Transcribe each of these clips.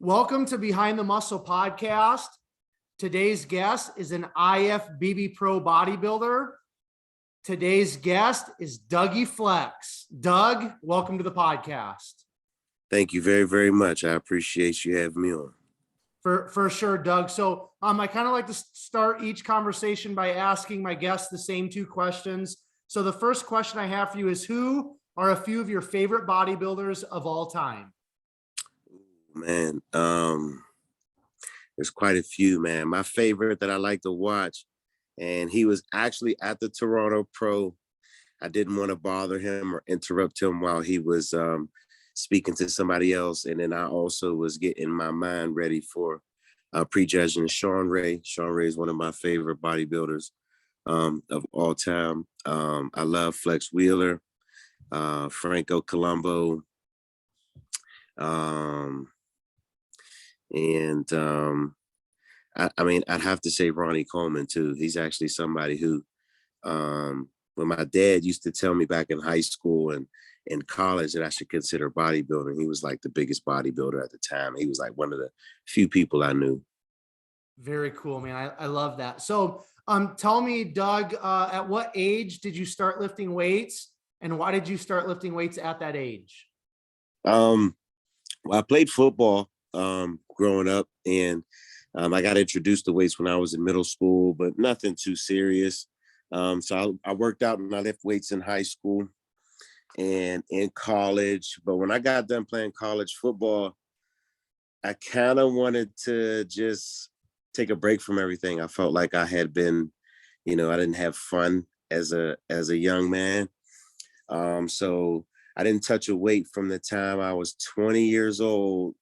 Welcome to Behind the Muscle podcast. Today's guest is an IFBB pro bodybuilder. Today's guest is Dougie Flexx. Doug, welcome to the podcast. Thank you very, very much. I appreciate you having me on. For sure, Doug. So I kind of like to start each conversation by asking my guests the same two questions. So the first question I have for you is, who are a few of your favorite bodybuilders of all time? Man, there's quite a few, man. My favorite that I like to watch, and he was actually at the Toronto Pro. I didn't want to bother him or interrupt him while he was speaking to somebody else. And then I also was getting my mind ready for prejudging Sean Ray. Sean Ray is one of my favorite bodybuilders of all time. I love Flex Wheeler, Franco Colombo, and I mean, I'd have to say Ronnie Coleman too. He's actually somebody who, when my dad used to tell me back in high school and in college that I should consider bodybuilding, he was like the biggest bodybuilder at the time. He was like one of the few people I knew. Very cool, man. I love that. So tell me, Doug, at what age did you start lifting weights, and why did you start lifting weights at that age? Well, I played football growing up, and I got introduced to weights when I was in middle school, but nothing too serious. So I worked out and I lift weights in high school and in college. But when I got done playing college football, I kind of wanted to just take a break from everything. I felt like I had been, I didn't have fun as a young man. So I didn't touch a weight from the time I was 20 years old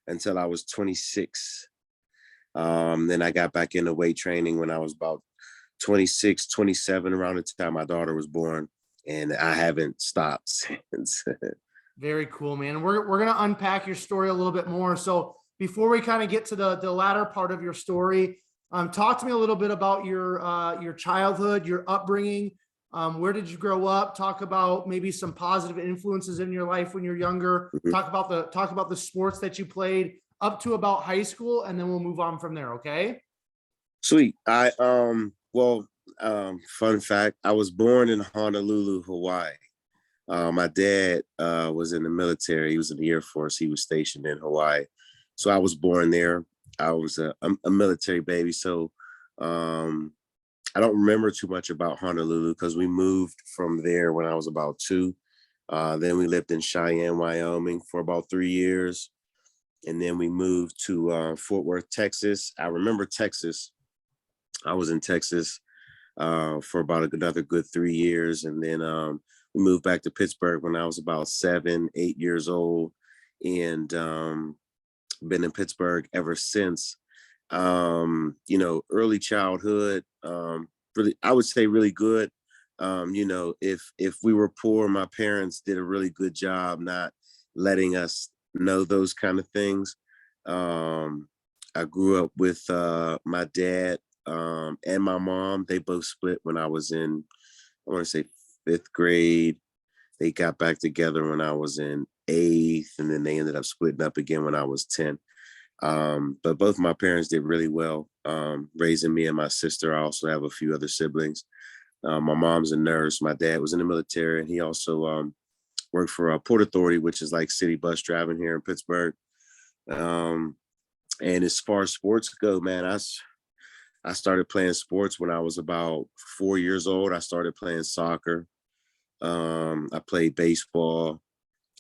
until I was 26. Then I got back into weight training when I was about 26, 27, around the time my daughter was born. And I haven't stopped since. Very cool, man. We're going to unpack your story a little bit more. So before we kind of get to the latter part of your story, talk to me a little bit about your childhood, your upbringing. Where did you grow up? Talk about maybe some positive influences in your life when you're younger. Mhm. Talk about the sports that you played up to about high school, and then we'll move on from there. Okay. Sweet. Fun fact, I was born in Honolulu, Hawaii. My dad was in the military. He was in the Air Force. He was stationed in Hawaii. So I was born there. I was a military baby. So I don't remember too much about Honolulu because we moved from there when I was about 2. Then we lived in Cheyenne, Wyoming for about 3 years. And then we moved to Fort Worth, Texas. I remember Texas. I was in Texas for about another good 3 years. And then we moved back to Pittsburgh when I was about 7, 8 years old. And been in Pittsburgh ever since. Early childhood, really, I would say really good. If we were poor, my parents did a really good job not letting us know those kind of things. I grew up with my dad and my mom. They both split when I was in, I want to say 5th grade. They got back together when I was in 8th, and then they ended up splitting up again when I was 10. But both my parents did really well raising me and my sister. I also have a few other siblings. My mom's a nurse. My dad was in the military, and he also worked for Port Authority, which is like city bus driving here in Pittsburgh. And as far as sports go, man, I started playing sports when I was about 4 years old. I started playing soccer. I played baseball,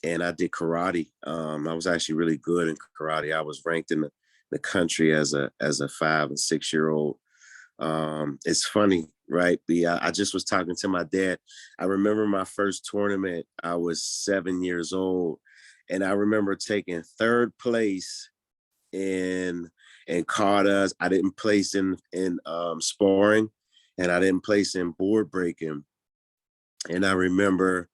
and I did karate. I was actually really good in karate. I was ranked in the country as a 5 and 6 year old. It's funny, right? I just was talking to my dad. I remember my first tournament. I was 7 years old, and I remember taking 3rd place in katas. I didn't place in sparring, and I didn't place in board breaking. And I remember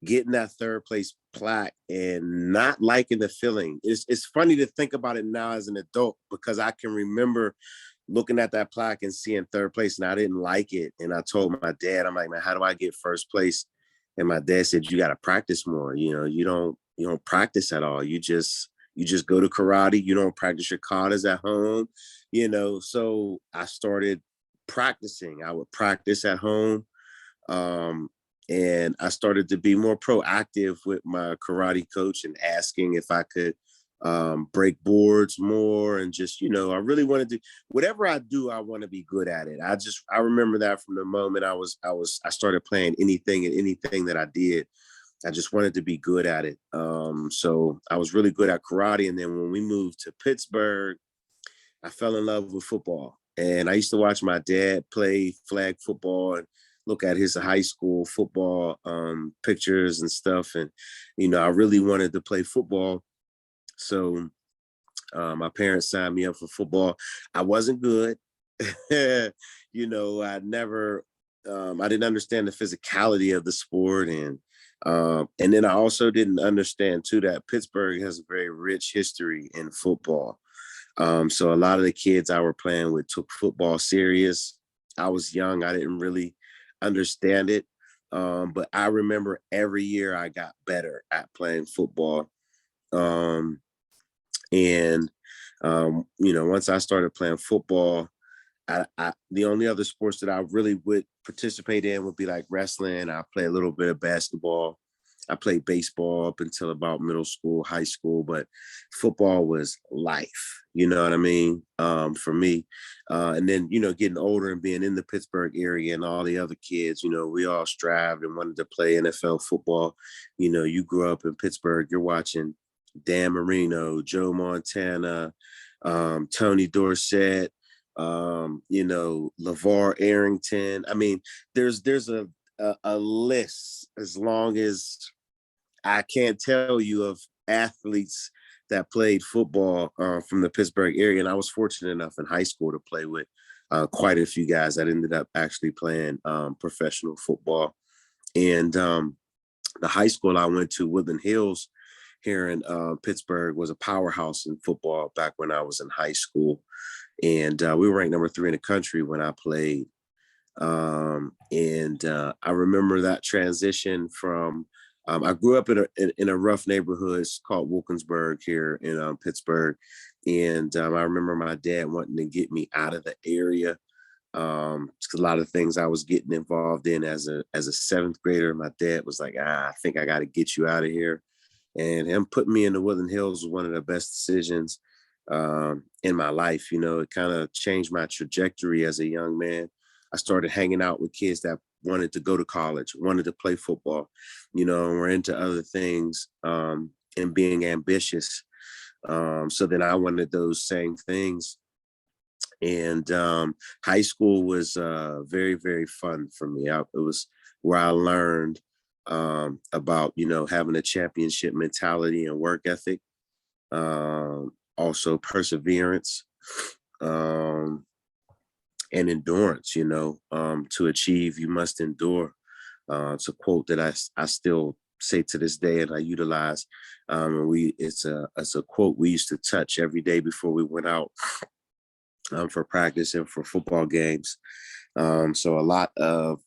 getting that 3rd place plaque and not liking the feeling. It's funny to think about it now as an adult, because I can remember looking at that plaque and seeing 3rd place, and I didn't like it. And I told my dad, I'm like, man, how do I get 1st place? And my dad said, you got to practice more. You don't practice at all. You just You just go to karate. You don't practice your katas at home, you know. So I started practicing. I would practice at home. And I started to be more proactive with my karate coach and asking if I could break boards more, and just, you know, I really wanted to, whatever I do, I want to be good at it. I remember that from the moment I started playing anything and anything that I did, I just wanted to be good at it. So I was really good at karate. And then when we moved to Pittsburgh, I fell in love with football. And I used to watch my dad play flag football and look at his high school football pictures and stuff. And, you know, I really wanted to play football. So my parents signed me up for football. I wasn't good. You know, I didn't understand the physicality of the sport. And then I also didn't understand too that Pittsburgh has a very rich history in football. So a lot of the kids I were playing with took football serious. I was young. I didn't really understand it. But I remember every year I got better at playing football. And you know, once I started playing football, the only other sports that I really would participate in would be like wrestling. I play a little bit of basketball. I played baseball up until about middle school, high school, but football was life. You know what I mean? For me. And then, you know, getting older and being in the Pittsburgh area and all the other kids, you know, we all strived and wanted to play NFL football. You know, you grew up in Pittsburgh, you're watching Dan Marino, Joe Montana, Tony Dorsett, you know, LeVar Arrington. I mean, there's a list as long as I can't tell you of athletes that played football from the Pittsburgh area. And I was fortunate enough in high school to play with quite a few guys that ended up actually playing professional football. And the high school I went to, Woodland Hills, here in Pittsburgh, was a powerhouse in football back when I was in high school. And we were ranked number 3 in the country when I played. I remember that transition from, I grew up in a rough neighborhood called Wilkinsburg here in Pittsburgh. And I remember my dad wanting to get me out of the area. Because a lot of things I was getting involved in as a 7th grader, my dad was like, I think I got to get you out of here. And him putting me in the Woodland Hills was one of the best decisions in my life. You know, it kind of changed my trajectory as a young man. I started hanging out with kids that wanted to go to college, wanted to play football, you know, and were into other things and being ambitious. So then I wanted those same things. And high school was very, very fun for me. It was where I learned about, you know, having a championship mentality and work ethic, also perseverance, and endurance. You know, to achieve, you must endure. It's a quote that I still say to this day, and I utilize. It's a quote we used to touch every day before we went out for practice and for football games. So a lot of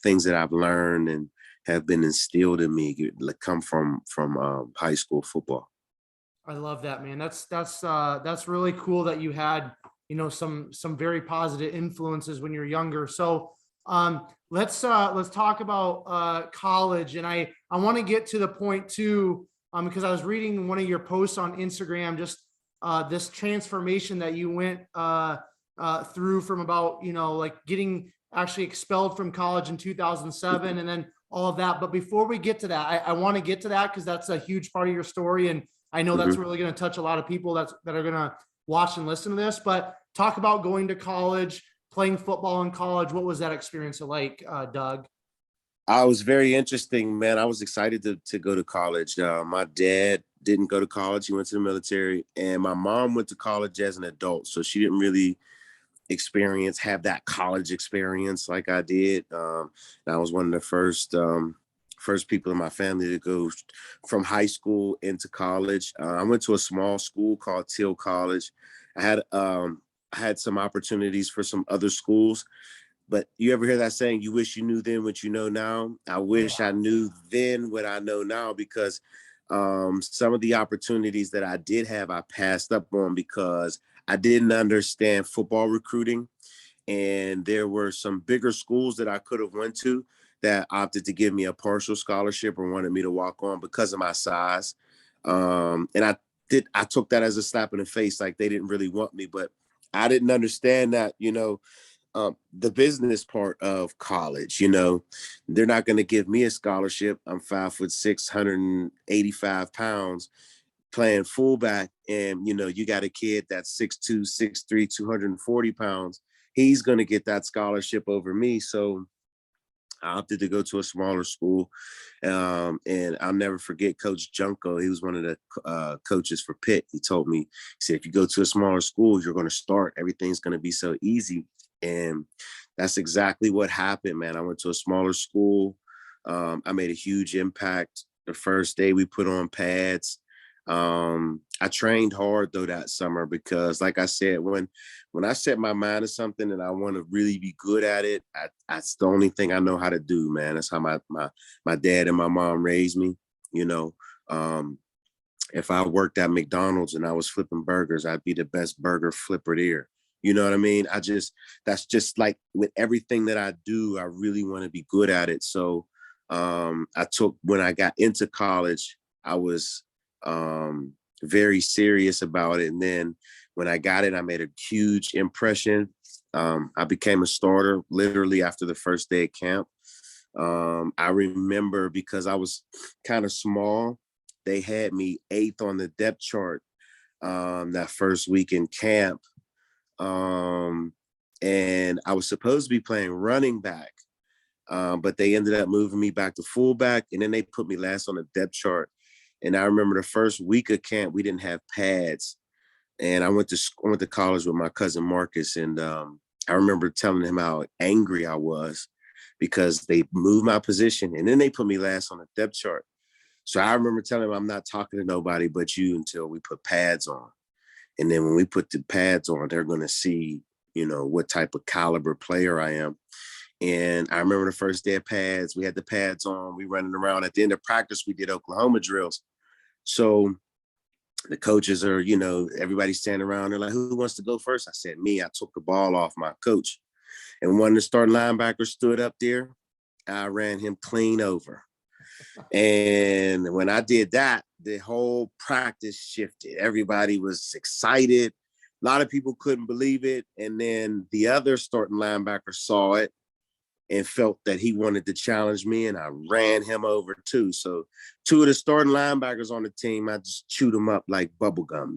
things that I've learned and have been instilled in me come from high school football. I love that, man. That's really cool that you had, you know, some very positive influences when you're younger. So let's talk about college. And I want to get to the point too, because I was reading one of your posts on Instagram, just this transformation that you went through from about, you know, like getting actually expelled from college in 2007 and then all of that. But before we get to that, I want to get to that because that's a huge part of your story. And I know that's really going to touch a lot of people that are going to watch and listen to this. But talk about going to college, playing football in college. What was that experience like, Doug? I was very interesting, man. I was excited to go to college. My dad didn't go to college. He went to the military. And my mom went to college as an adult. So she didn't really have that college experience like I did. I was one of the first people in my family to go from high school into college. I went to a small school called Till College. I had some opportunities for some other schools, but you ever hear that saying, you wish you knew then what you know now? I wish I knew then what I know now, because Some of the opportunities that I did have, I passed up on because I didn't understand football recruiting. And there were some bigger schools that I could have went to that opted to give me a partial scholarship or wanted me to walk on because of my size. And I took that as a slap in the face, like they didn't really want me, but I didn't understand that, the business part of college, they're not going to give me a scholarship. I'm 5'6", 185 pounds playing fullback. And, you got a kid that's 6'2", 6'3", 240 pounds. He's going to get that scholarship over me. So I opted to go to a smaller school. And I'll never forget Coach Junko. He was one of the coaches for Pitt. He told me, he said, if you go to a smaller school, you're going to start. Everything's going to be so easy. And that's exactly what happened, man. I went to a smaller school. I made a huge impact. The first day we put on pads. I trained hard though that summer because, like I said, when I set my mind to something and I want to really be good at it, that's the only thing I know how to do, man. That's how my dad and my mom raised me. If I worked at McDonald's and I was flipping burgers, I'd be the best burger flipper there. You know what I mean? That's just like with everything that I do, I really want to be good at it. So when I got into college, I was very serious about it. And then when I got it, I made a huge impression. I became a starter literally after the first day of camp. I remember because I was kind of small, they had me 8th on the depth chart that first week in camp. And I was supposed to be playing running back, but they ended up moving me back to fullback, and then they put me last on the depth chart. And I remember the first week of camp, we didn't have pads, and I went to college with my cousin Marcus, and I remember telling him how angry I was because they moved my position, and then they put me last on the depth chart. So I remember telling him, I'm not talking to nobody but you until we put pads on. And then when we put the pads on, they're going to see, what type of caliber player I am. And I remember the first day of pads, we had the pads on, we running around. At the end of practice, we did Oklahoma drills. So the coaches are, everybody's standing around. They're like, who wants to go first? I said, me. I took the ball off my coach. And one of the starting linebackers stood up there. I ran him clean over. And when I did that, the whole practice shifted. Everybody was excited. A lot of people couldn't believe it. And then the other starting linebacker saw it and felt that he wanted to challenge me, and I ran him over too. So 2 of the starting linebackers on the team, I just chewed them up like bubblegum,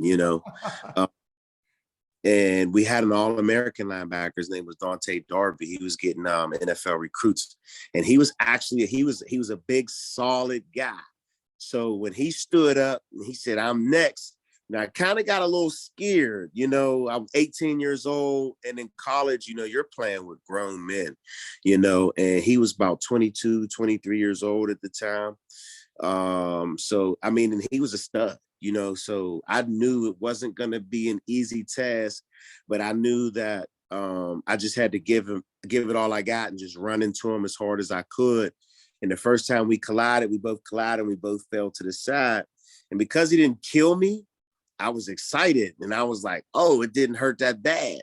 and we had an All-American linebacker. His name was Dante Darby. He was getting NFL recruits, and he was a big, solid guy. So when he stood up and he said, "I'm next," and I kind of got a little scared. I'm 18 years old, and in college, you're playing with grown men, and he was about 22, 23 years old at the time. And he was a stud. So I knew it wasn't going to be an easy task, but I knew that I just had to give it all I got and just run into him as hard as I could. And the first time we both collided, and we both fell to the side. And because he didn't kill me, I was excited. And I was like, oh, it didn't hurt that bad,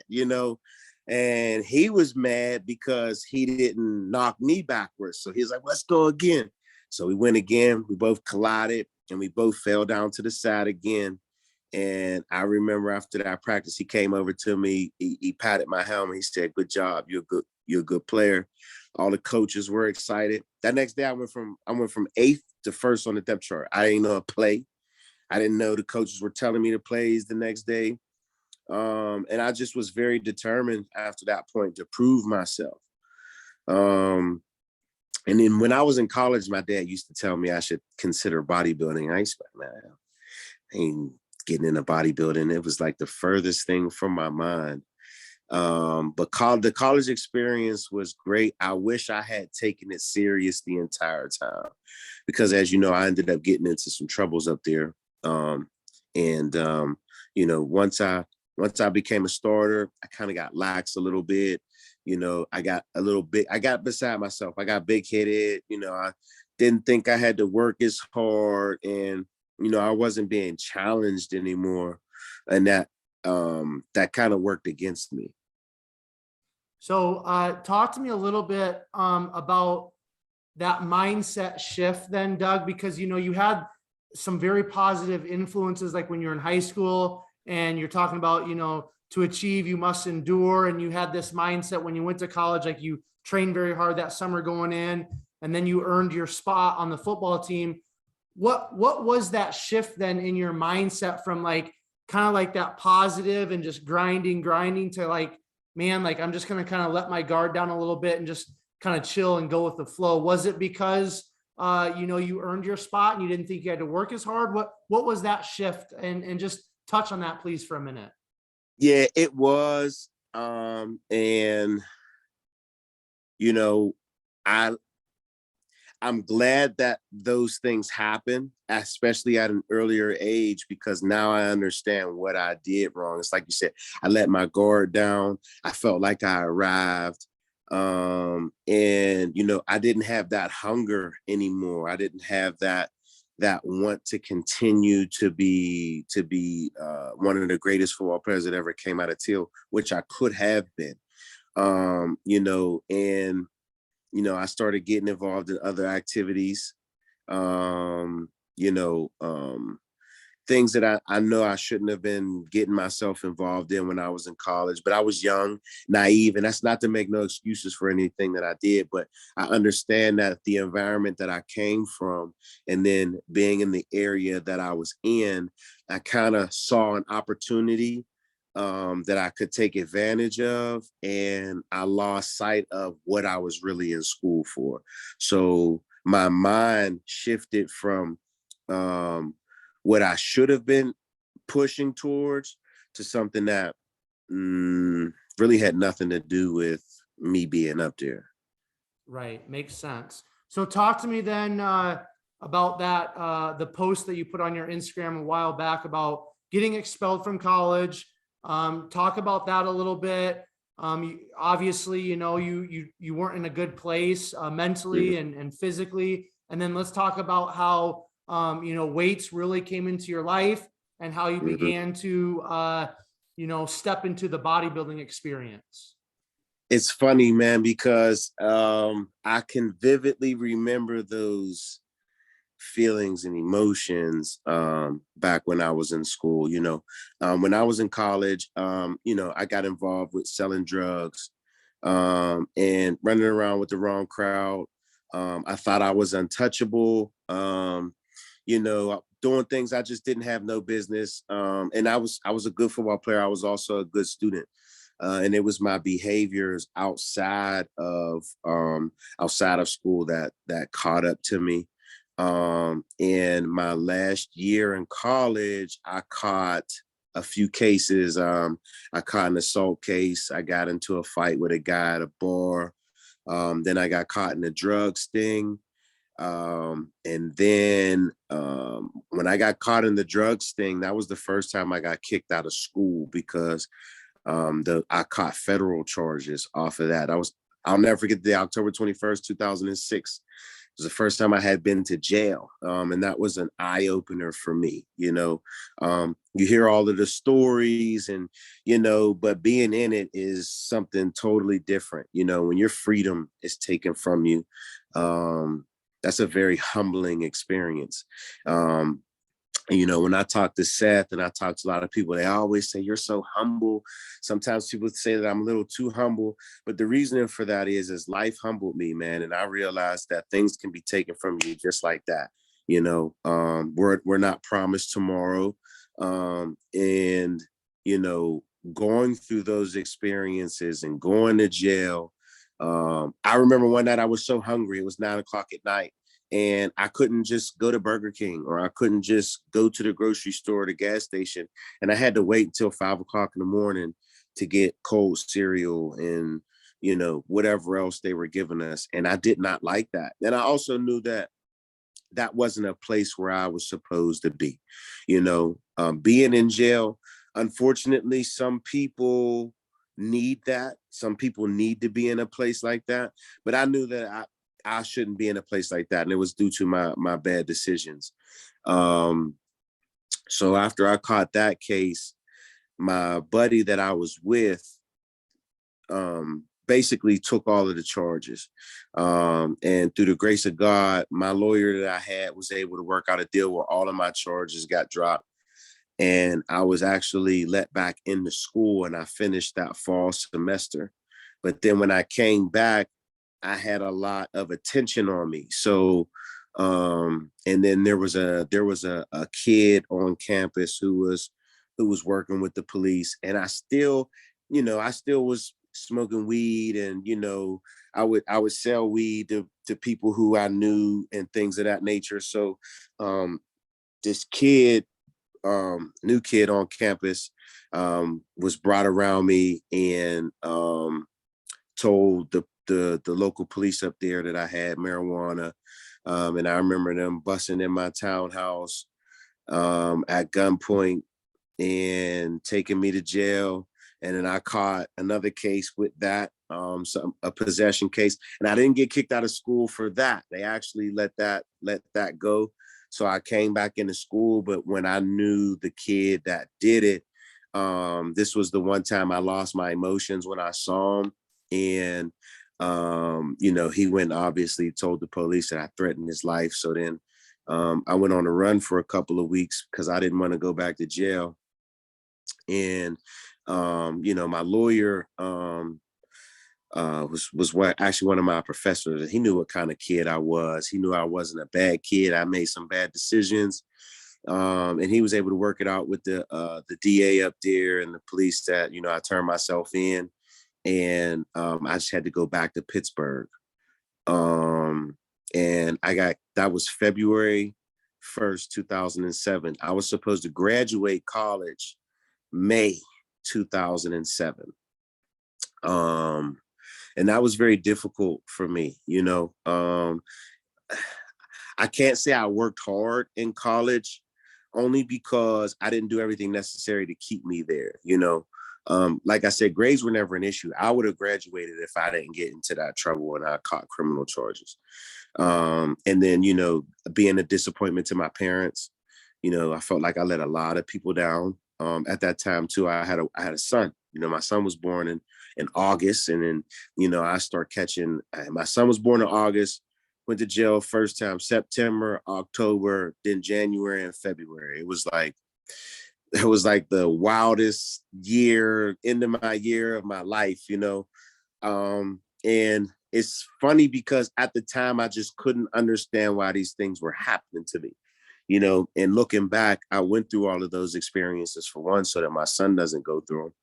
And he was mad because he didn't knock me backwards. So he's like, let's go again. So we went again. We both collided, and we both fell down to the side again. And I remember after that practice, he came over to me. He patted my helmet. He said, "Good job. You're a good player." All the coaches were excited. That next day, I went from 8th to 1st on the depth chart. I didn't know a play. I didn't know the coaches were telling me the plays the next day. And I just was very determined after that point to prove myself. And then when I was in college, my dad used to tell me I should consider bodybuilding. I used to be like, man, I ain't getting into bodybuilding. It was like the furthest thing from my mind. But the college experience was great. I wish I had taken it serious the entire time because, as you know, I ended up getting into some troubles up there. Once I became a starter, I kind of got lax a little bit. I got beside myself. I got big headed. I didn't think I had to work as hard. And I wasn't being challenged anymore. And that kind of worked against me. So talk to me a little bit about that mindset shift then, Doug, because, you had some very positive influences, like when you're in high school and you're talking about, to achieve, you must endure. And you had this mindset when you went to college, like you trained very hard that summer going in, and then you earned your spot on the football team. What was that shift then in your mindset from like, kind of like that positive and just grinding to like, man, like I'm just going to kind of let my guard down a little bit and just kind of chill and go with the flow? Was it because, you earned your spot and you didn't think you had to work as hard? What was that shift? And just touch on that, please, for a minute. Yeah, it was. And, I, I'm glad that those things happen, especially at an earlier age, because now I understand what I did wrong. It's like you said, I let my guard down. I felt like I arrived. And I didn't have that hunger anymore. I didn't have that want to continue to be one of the greatest football players that ever came out of Teal, which I could have been. And I started getting involved in other activities, um, you know, um, things that I know I shouldn't have been getting myself involved in when I was in college, but I was young, naive, and that's not to make no excuses for anything that I did, but I understand that the environment that I came from and then being in the area that I was in, I kind of saw an opportunity that I could take advantage of, and I lost sight of what I was really in school for. So my mind shifted from um, what I should have been pushing towards to something that really had nothing to do with me being up there. Right. Makes sense. So talk to me then about that, the post that you put on your Instagram a while back about getting expelled from college. Talk about that a little bit. Obviously, you weren't in a good place mentally Mhm. and physically. And then let's talk about how, weights really came into your life and how you Mhm. began to, step into the bodybuilding experience. It's funny, man, because I can vividly remember those feelings and emotions back when I was in school. When I was in college, I got involved with selling drugs and running around with the wrong crowd. I thought I was untouchable. Doing things I just didn't have no business. And I was a good football player. I was also a good student. And it was my behaviors outside of school that caught up to me. In my last year in college, I caught a few cases. I caught an assault case. I got into a fight with a guy at a bar. Then I got caught in a drug sting. And then when I got caught in the drug sting, that was the first time I got kicked out of school because I caught federal charges off of that. I'll never forget the October 21st, 2006. It was the first time I had been to jail. And that was an eye opener for me. You hear all of the stories but being in it is something totally different. When your freedom is taken from you, that's a very humbling experience. When I talk to Seth and I talk to a lot of people, they always say, you're so humble. Sometimes people say that I'm a little too humble, but the reason for that is life humbled me, man. And I realized that things can be taken from you just like that. We're not promised tomorrow. And, going through those experiences and going to jail. I remember one night I was so hungry. It was 9 o'clock at night. And I couldn't just go to Burger King or I couldn't just go to the grocery store or the gas station. And I had to wait until 5 o'clock in the morning to get cold cereal and, whatever else they were giving us. And I did not like that. And I also knew that that wasn't a place where I was supposed to be. Being in jail, unfortunately, some people need that. Some people need to be in a place like that. But I knew that I shouldn't be in a place like that. And it was due to my bad decisions. So after I caught that case, my buddy that I was with basically took all of the charges. And through the grace of God, my lawyer that I had was able to work out a deal where all of my charges got dropped. And I was actually let back into school, and I finished that fall semester. But then when I came back, I had a lot of attention on me. So and then there was a kid on campus who was working with the police, and I still was smoking weed, and I would sell weed to people who I knew and things of that nature. So this new kid on campus was brought around me, and told the local police up there that I had marijuana. And I remember them busting in my townhouse at gunpoint and taking me to jail. And then I caught another case with that, a possession case, and I didn't get kicked out of school for that. They actually let that go. So I came back into school, but when I knew the kid that did it, this was the one time I lost my emotions when I saw him. And he went, obviously told the police that I threatened his life. So then I went on a run for a couple of weeks because I didn't want to go back to jail. And my lawyer was actually one of my professors. He knew what kind of kid I was. He knew I wasn't a bad kid. I made some bad decisions. And he was able to work it out with the DA up there and the police that, I turned myself in. And I just had to go back to Pittsburgh. And that was February 1st, 2007. I was supposed to graduate college May 2007. And that was very difficult for me. I can't say I worked hard in college, only because I didn't do everything necessary to keep me there. Like I said, grades were never an issue. I would have graduated if I didn't get into that trouble and I caught criminal charges. And then, being a disappointment to my parents, I felt like I let a lot of people down. At that time too, I had a son. My son was born in August, and then I start catching. My son was born in August, went to jail first time September, October, then January and February. It was like the wildest end of my year of my life, and it's funny because at the time I just couldn't understand why these things were happening to me. And looking back, I went through all of those experiences for one, so that my son doesn't go through them.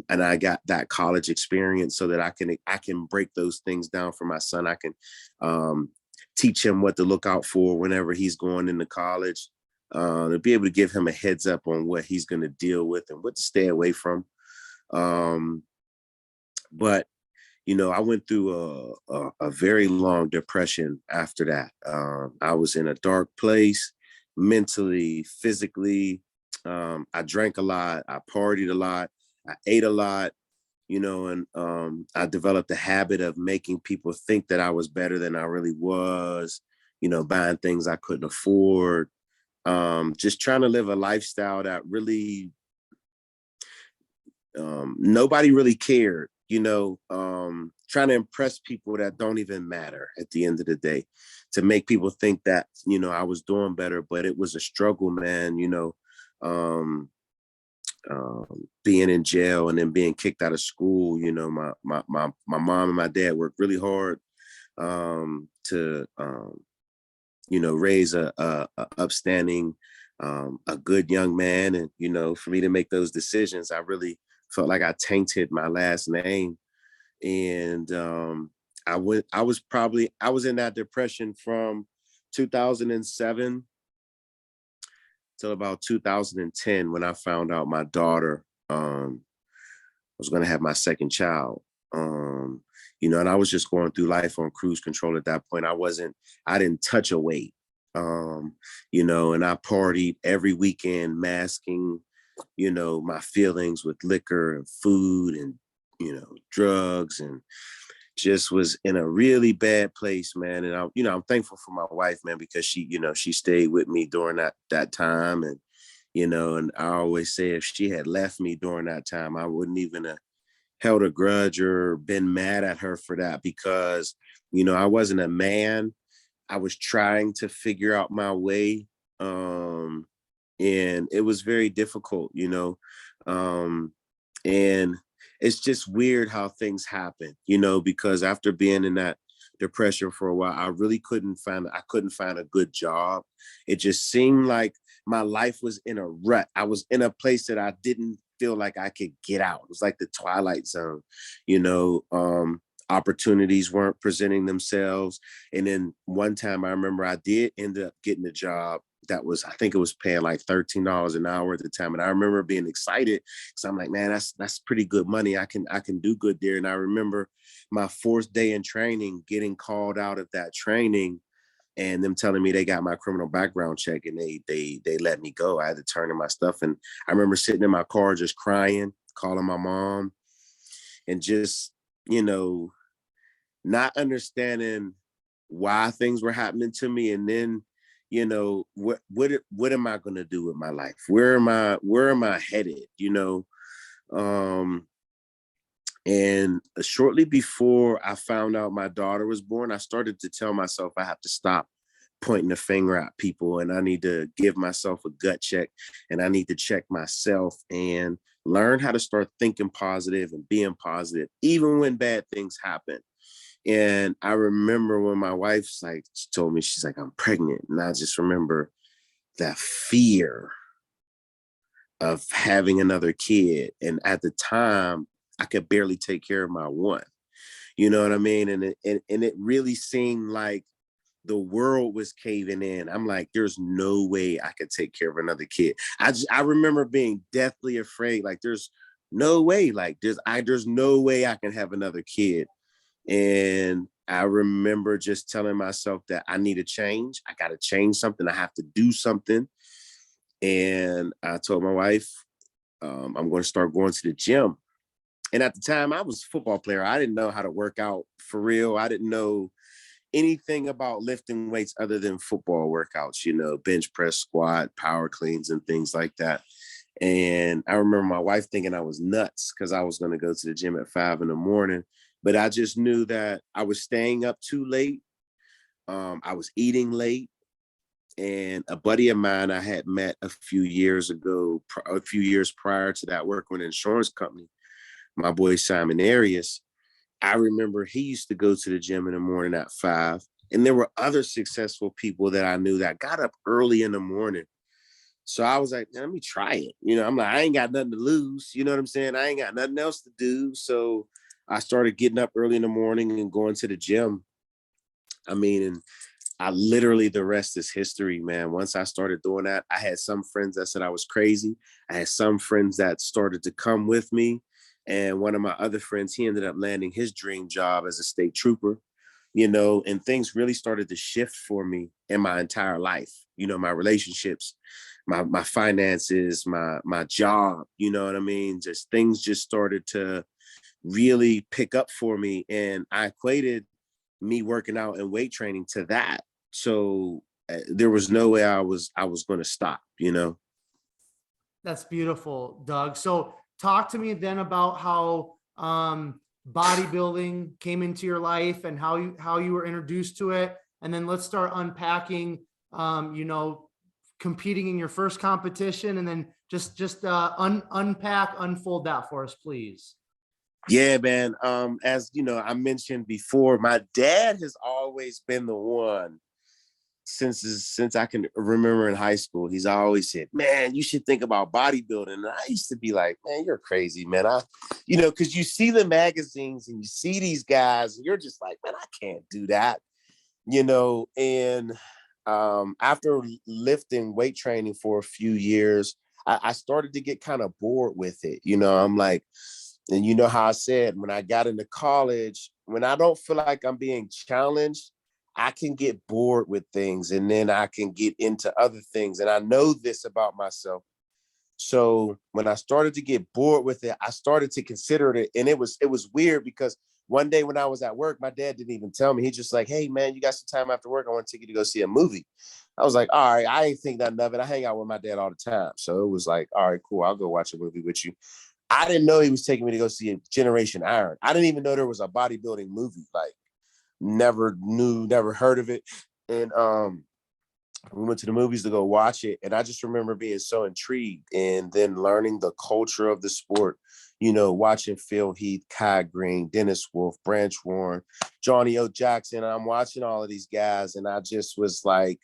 And I got that college experience so that I can break those things down for my son. I can teach him what to look out for whenever he's going into college, to be able to give him a heads up on what he's going to deal with and what to stay away from. But I went through a very long depression after that. I was in a dark place, mentally, physically. I drank a lot. I partied a lot. I ate a lot, and I developed a habit of making people think that I was better than I really was, buying things I couldn't afford, just trying to live a lifestyle that really nobody really cared, trying to impress people that don't even matter at the end of the day, to make people think that, I was doing better. But it was a struggle, man, being in jail and then being kicked out of school. My mom and my dad worked really hard to raise a upstanding, a good young man. And for me to make those decisions, I really felt like I tainted my last name. And I was in that depression from 2007 till about 2010, when I found out my daughter was going to have my second child. And I was just going through life on cruise control at that point. I didn't touch a weight, and I partied every weekend, masking, my feelings with liquor and food and, drugs, and just was in a really bad place, man. And I'm thankful for my wife, man, because she stayed with me during that time. And, And I always say if she had left me during that time, I wouldn't even have held a grudge or been mad at her for that, because, I wasn't a man. I was trying to figure out my way. And it was very difficult. And it's just weird how things happen, because after being in that depression for a while, I couldn't find a good job. It just seemed like my life was in a rut. I was in a place that I didn't feel like I could get out. It was like the Twilight Zone, you know. Opportunities weren't presenting themselves. And then one time I remember I did end up getting a job that was, I think it was paying like $13 an hour at the time. And I remember being excited because I'm like, man, that's pretty good money. I can do good there. And I remember my fourth day in training, getting called out of that training and them telling me they got my criminal background check and they let me go. I had to turn in my stuff. And I remember sitting in my car just crying, calling my mom, and just, not understanding why things were happening to me. And then, what am I going to do with my life? Where am I headed? And shortly before I found out my daughter was born, I started to tell myself I have to stop pointing the finger at people, and I need to give myself a gut check, and I need to check myself and learn how to start thinking positive and being positive, even when bad things happen. And I remember when my wife's like, she told me, she's like, I'm pregnant. And I just remember that fear of having another kid. And at the time, I could barely take care of my one. You know what I mean? And it really seemed like the world was caving in. I'm like, there's no way I could take care of another kid. I remember being deathly afraid. Like, there's no way. Like, there's no way I can have another kid. And I remember just telling myself that I need to change. I got to change something. I have to do something. And I told my wife, I'm going to start going to the gym. And at the time, I was a football player. I didn't know how to work out for real. I didn't know anything about lifting weights other than football workouts, bench press, squat, power cleans, and things like that. And I remember my wife thinking I was nuts because I was going to go to the gym at 5 a.m. But I just knew that I was staying up too late. I was eating late. And a buddy of mine I had met a few years prior to that, working with an insurance company, my boy Simon Arias. I remember he used to go to the gym in the morning at 5. And there were other successful people that I knew that got up early in the morning. So I was like, let me try it. I'm like, I ain't got nothing to lose. You know what I'm saying? I ain't got nothing else to do. So I started getting up early in the morning and going to the gym. And I literally, the rest is history, man. Once I started doing that, I had some friends that said I was crazy. I had some friends that started to come with me. And one of my other friends, he ended up landing his dream job as a state trooper, and things really started to shift for me in my entire life. My relationships, my finances, my job, you know what I mean? Just things just started to really pick up for me. And I equated me working out and weight training to that. So there was no way I was going to stop, That's beautiful, Doug. So talk to me then about how bodybuilding came into your life and how you were introduced to it. And then let's start unpacking, competing in your first competition, and then just unfold that for us, please. Yeah, man. As I mentioned before, my dad has always been the one since I can remember in high school. He's always said, man, you should think about bodybuilding. And I used to be like, man, you're crazy, man. Because you see the magazines and you see these guys and you're just like, man, I can't do that, and after lifting weight training for a few years, I started to get kind of bored with it. I'm like, and you know how I said, when I got into college, when I don't feel like I'm being challenged, I can get bored with things and then I can get into other things. And I know this about myself. So when I started to get bored with it, I started to consider it. And it was weird because one day when I was at work, my dad didn't even tell me. He just like, hey man, you got some time after work? I want to take you to go see a movie. I was like, all right, I ain't think nothing of it. I hang out with my dad all the time. So it was like, all right, cool. I'll go watch a movie with you. I didn't know he was taking me to go see a Generation Iron. I didn't even know there was a bodybuilding movie. Like, never knew, never heard of it. And we went to the movies to go watch it. And I just remember being so intrigued and then learning the culture of the sport, you know, watching Phil Heath, Kai Green, Dennis Wolf, Branch Warren, Johnny O. Jackson. I'm watching all of these guys. And I just was like,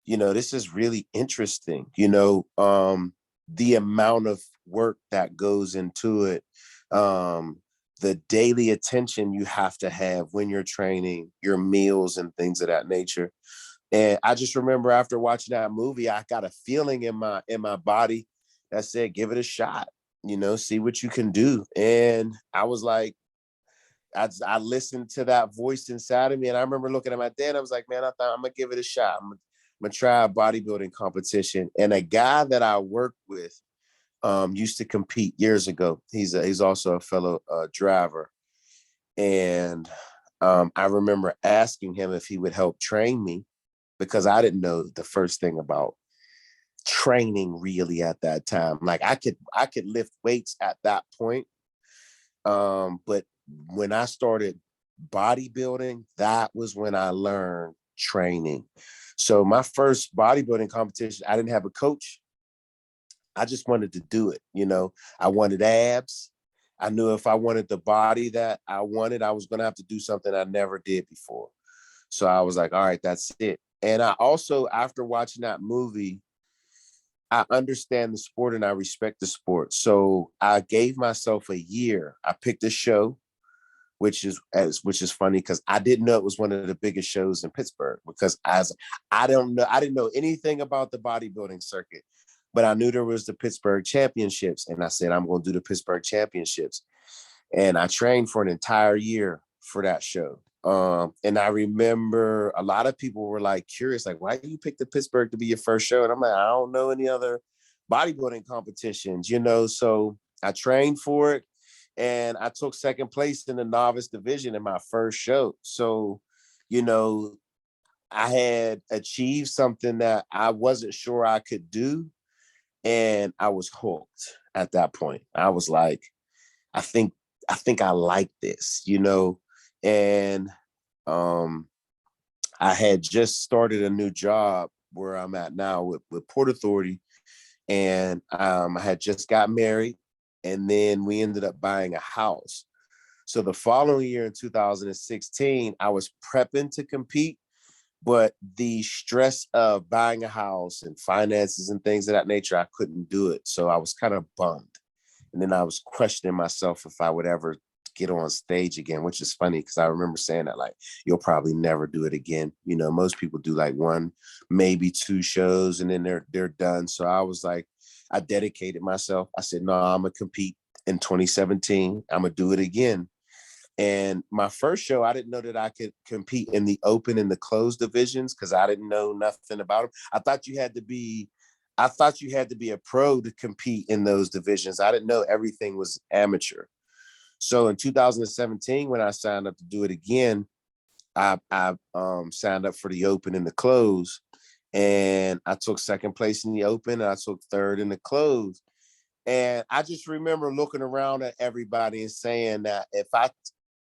you know, this is really interesting, you know, the amount of work that goes into it, the daily attention you have to have when you're training, your meals and things of that nature. And I just remember after watching that movie, I got a feeling in my body that said, give it a shot, you know, see what you can do. And I was like, I listened to that voice inside of me. And I remember looking at my dad, I was like, man, I thought I'm gonna give it a shot. I'm gonna try a bodybuilding competition. And a guy that I worked with used to compete years ago. He's also a fellow driver. And I remember asking him if he would help train me, because I didn't know the first thing about training really at that time. Like I could lift weights at that point. But when I started bodybuilding, that was when I learned training. So my first bodybuilding competition, I didn't have a coach. I just wanted to do it. You know, I wanted abs. I knew if I wanted the body that I wanted, I was going to have to do something I never did before. So I was like, all right, that's it. And I also, after watching that movie, I understand the sport and I respect the sport. So I gave myself a year. I picked a show, which is funny because I didn't know it was one of the biggest shows in Pittsburgh, because I didn't know anything about the bodybuilding circuit, but I knew there was the Pittsburgh Championships, and I said, I'm going to do the Pittsburgh Championships. And I trained for an entire year for that show. And I remember a lot of people were like curious, like, why did you pick the Pittsburgh to be your first show? And I'm like, I don't know any other bodybuilding competitions, you know? So I trained for it and I took second place in the novice division in my first show. So, you know, I had achieved something that I wasn't sure I could do. And I was hooked at that point. I was like, I think I like this, you know? And I had just started a new job where I'm at now with Port Authority. And I had just got married, and then we ended up buying a house. So the following year in 2016, I was prepping to compete, but the stress of buying a house and finances and things of that nature, I couldn't do it. So I was kind of bummed. And then I was questioning myself if I would ever get on stage again, which is funny because I remember saying that, like, you'll probably never do it again. You know, most people do like one, maybe two shows, and then they're done. So I was like, I dedicated myself. I said, no, I'm gonna compete in 2017. I'm gonna do it again. And my first show, I didn't know that I could compete in the open and the closed divisions because I didn't know nothing about them. I thought you had to be a pro to compete in those divisions. I didn't know everything was amateur. So in 2017, when I signed up to do it again, I signed up for the open and the close. And I took second place in the open and I took third in the close. And I just remember looking around at everybody and saying that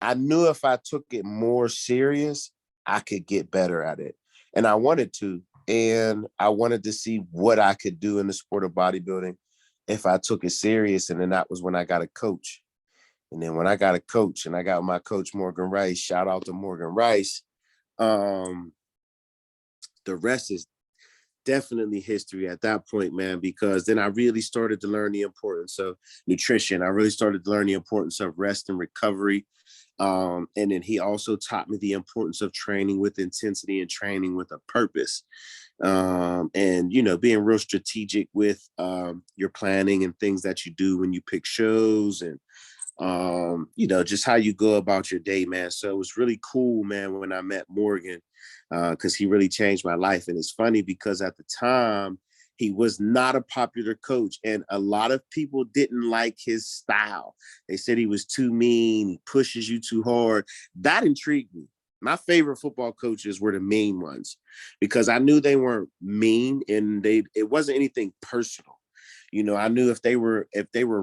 I knew if I took it more serious, I could get better at it. And I wanted to. And I wanted to see what I could do in the sport of bodybuilding if I took it serious. And then that was when I got a coach. And then when I got a coach and I got my coach, Morgan Rice, shout out to Morgan Rice, the rest is definitely history at that point, man, because then I really started to learn the importance of nutrition. I really started to learn the importance of rest and recovery. And then he also taught me the importance of training with intensity and training with a purpose. And, you know, being real strategic with your planning and things that you do when you pick shows and, you know, just how you go about your day, man. So it was really cool, man, when I met Morgan, because he really changed my life. And it's funny because at the time He was not a popular coach, and a lot of people didn't like his style. They said he was too mean, he pushes you too hard. That intrigued me. My favorite football coaches were the mean ones because I knew they weren't mean and it wasn't anything personal. You know, I knew if they were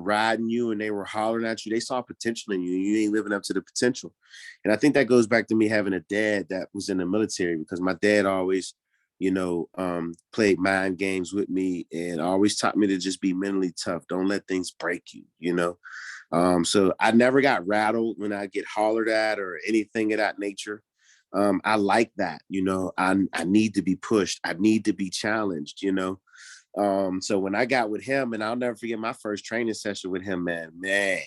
riding you and they were hollering at you, they saw potential in you. You ain't living up to the potential. And I think that goes back to me having a dad that was in the military, because my dad always, you know, played mind games with me and always taught me to just be mentally tough. Don't let things break you, you know? So I never got rattled when I get hollered at or anything of that nature. I like that, you know, I need to be pushed. I need to be challenged, you know? So when I got with him, and I'll never forget my first training session with him, man,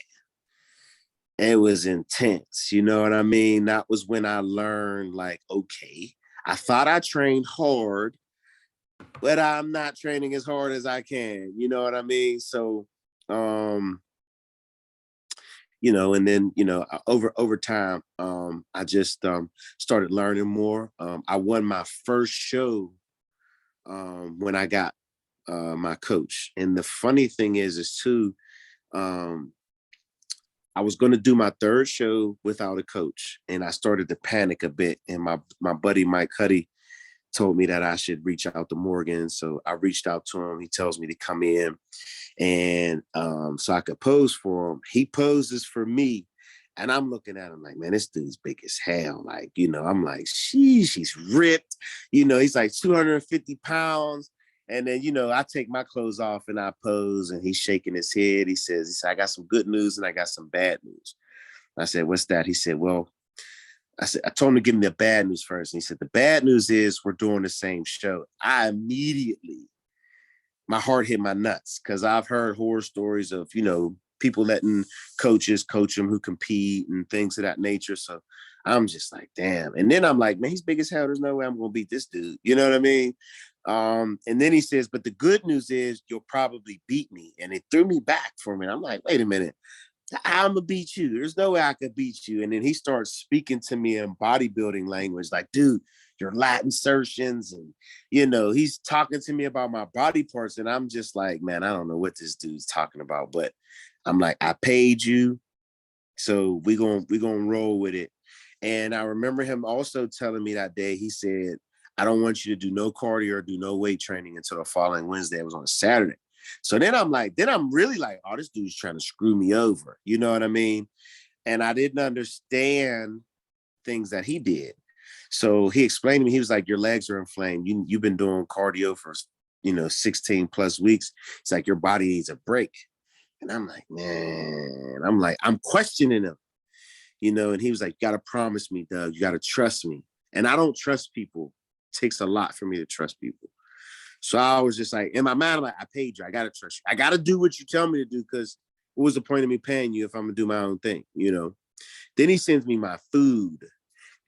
it was intense. You know what I mean? That was when I learned, like, okay, I thought I trained hard, but I'm not training as hard as I can. You know what I mean? So, you know, and then, you know, over time, I just started learning more. I won my first show when I got my coach. And the funny thing is too, I was going to do my third show without a coach, and I started to panic a bit. And my buddy Mike Huddy told me that I should reach out to Morgan. So I reached out to him. He tells me to come in, and so I could pose for him. He poses for me, and I'm looking at him like, man, this dude's big as hell. Like, you know, I'm like, sheesh, he's ripped. You know, he's like 250 pounds. And then, you know, I take my clothes off and I pose, and he's shaking his head. He says, I got some good news and I got some bad news. I said, what's that? He said, well, I told him to give me the bad news first. And he said, the bad news is we're doing the same show. I immediately, my heart hit my nuts, because I've heard horror stories of, you know, people letting coaches coach them who compete and things of that nature. So I'm just like, damn. And then I'm like, man, he's big as hell. There's no way I'm going to beat this dude. You know what I mean? And then he says, but the good news is you'll probably beat me. And it threw me back for a minute. I'm like, wait a minute. I'm gonna beat you. There's no way I could beat you. And then he starts speaking to me in bodybuilding language, like, dude, your lat insertions, and you know, he's talking to me about my body parts, and I'm just like, man, I don't know what this dude's talking about, but I'm like, I paid you, so we're gonna roll with it. And I remember him also telling me that day, he said, I don't want you to do no cardio or do no weight training until the following Wednesday. It was on a Saturday. So then I'm really like, oh, this dude's trying to screw me over. You know what I mean? And I didn't understand things that he did. So he explained to me, he was like, your legs are inflamed. You've been doing cardio for, you know, 16 plus weeks. It's like your body needs a break. And I'm like, man, I'm questioning him, you know, and he was like, you got to promise me, Doug, you got to trust me. And I don't trust people. It takes a lot for me to trust people. So I was just like, in my mind, I'm like, I paid you. I got to trust you. I got to do what you tell me to do, because what was the point of me paying you if I'm going to do my own thing, you know? Then he sends me my food.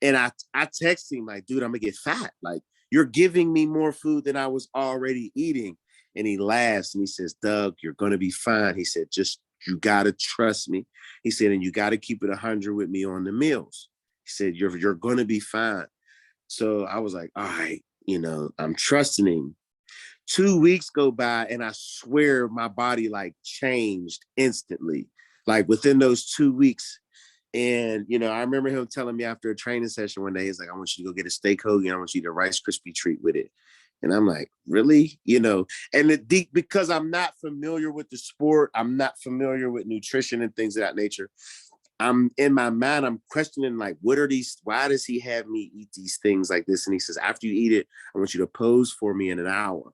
And I text him like, dude, I'm going to get fat. Like, you're giving me more food than I was already eating. And he laughs and he says, Doug, you're going to be fine. He said, just, you got to trust me. He said, and you got to keep it 100 with me on the meals. He said, you're going to be fine. So I was like, all right, you know, I'm trusting him. 2 weeks go by, and I swear my body like changed instantly, like within those 2 weeks. And, you know, I remember him telling me after a training session one day, he's like, I want you to go get a steak hoagie. I want you to Rice Krispie treat with it. And I'm like, really? You know, and because I'm not familiar with the sport, I'm not familiar with nutrition and things of that nature. I'm in my mind, I'm questioning, like, what are these? Why does he have me eat these things like this? And he says, after you eat it, I want you to pose for me in an hour.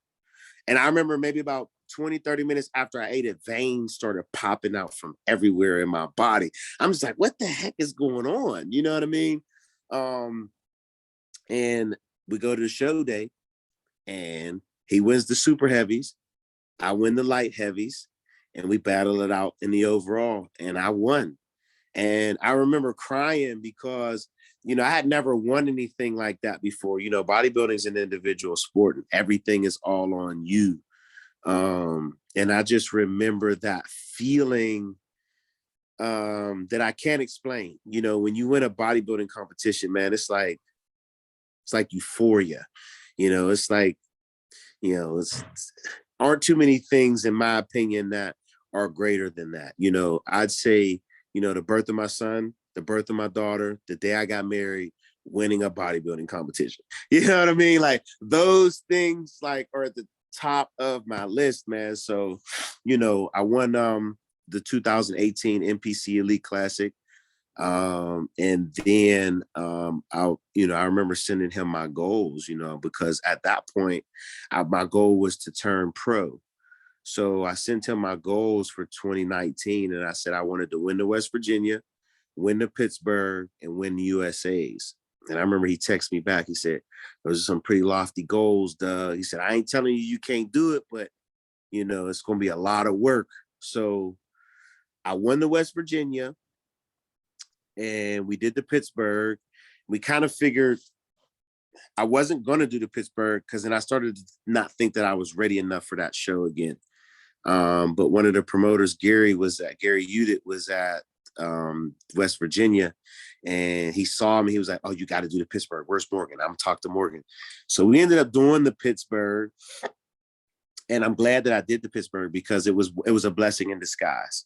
And I remember maybe about 20, 30 minutes after I ate it, veins started popping out from everywhere in my body. I'm just like, what the heck is going on? You know what I mean? And we go to the show day, and he wins the super heavies. I win the light heavies, and we battle it out in the overall, and I won. And I remember crying because, you know, I had never won anything like that before. You know, bodybuilding is an individual sport, and everything is all on you. And I just remember that feeling that I can't explain. You know, when you win a bodybuilding competition, man, it's like euphoria. You know, it's like You know, aren't too many things, in my opinion, that are greater than that. You know, I'd say, you know, the birth of my son, the birth of my daughter, the day I got married, winning a bodybuilding competition. You know what I mean? Like those things like are at the top of my list, man. So, you know, I won the 2018 NPC Elite Classic. And then I remember sending him my goals, you know, because at that point, my goal was to turn pro. So I sent him my goals for 2019, and I said I wanted to win the West Virginia, win the Pittsburgh, and win the USAs. And I remember he texted me back. He said, those are some pretty lofty goals, Doug. He said, I ain't telling you can't do it, but, you know, it's going to be a lot of work. So I won the West Virginia, and we did the Pittsburgh. We kind of figured I wasn't going to do the Pittsburgh because then I started to not think that I was ready enough for that show again. But one of the promoters, Gary Udit, was at West Virginia, and he saw me. He was like, oh, you got to do the Pittsburgh. Where's Morgan? I'm talking to Morgan. So we ended up doing the Pittsburgh, and I'm glad that I did the Pittsburgh because it was a blessing in disguise.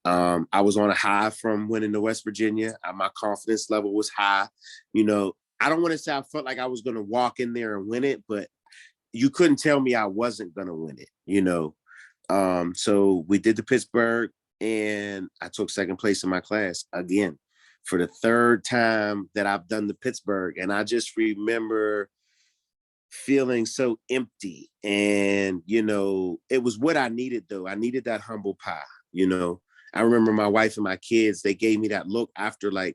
I was on a high from winning the West Virginia. My confidence level was high. You know, I don't want to say I felt like I was going to walk in there and win it, but you couldn't tell me I wasn't going to win it, you know. So we did the Pittsburgh, and I took second place in my class again for the third time that I've done the Pittsburgh. And I just remember feeling so empty. And, you know, it was what I needed, though. I needed that humble pie, you know. I remember my wife and my kids, they gave me that look after, like,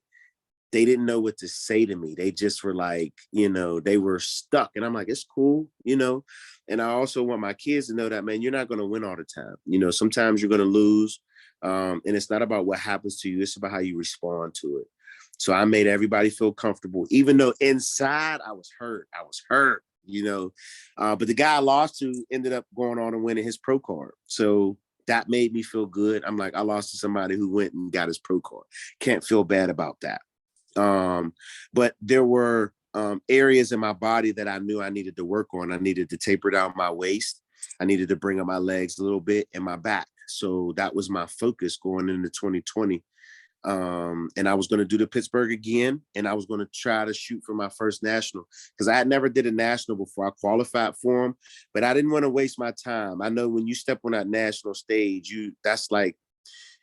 they didn't know what to say to me. They just were like, you know, they were stuck. And I'm like, it's cool, you know. And I also want my kids to know that, man, you're not going to win all the time. You know, sometimes you're going to lose. And it's not about what happens to you. It's about how you respond to it. So I made everybody feel comfortable, even though inside I was hurt. You know. But the guy I lost to ended up going on and winning his pro card. So that made me feel good. I'm like, I lost to somebody who went and got his pro card. Can't feel bad about that. But there were areas in my body that I knew I needed to work on. I needed to taper down my waist. I needed to bring up my legs a little bit and my back. So that was my focus going into 2020. And I was going to do the Pittsburgh again, and I was going to try to shoot for my first national because I had never did a national before. I qualified for them, but I didn't want to waste my time. I know when you step on that national stage, that's like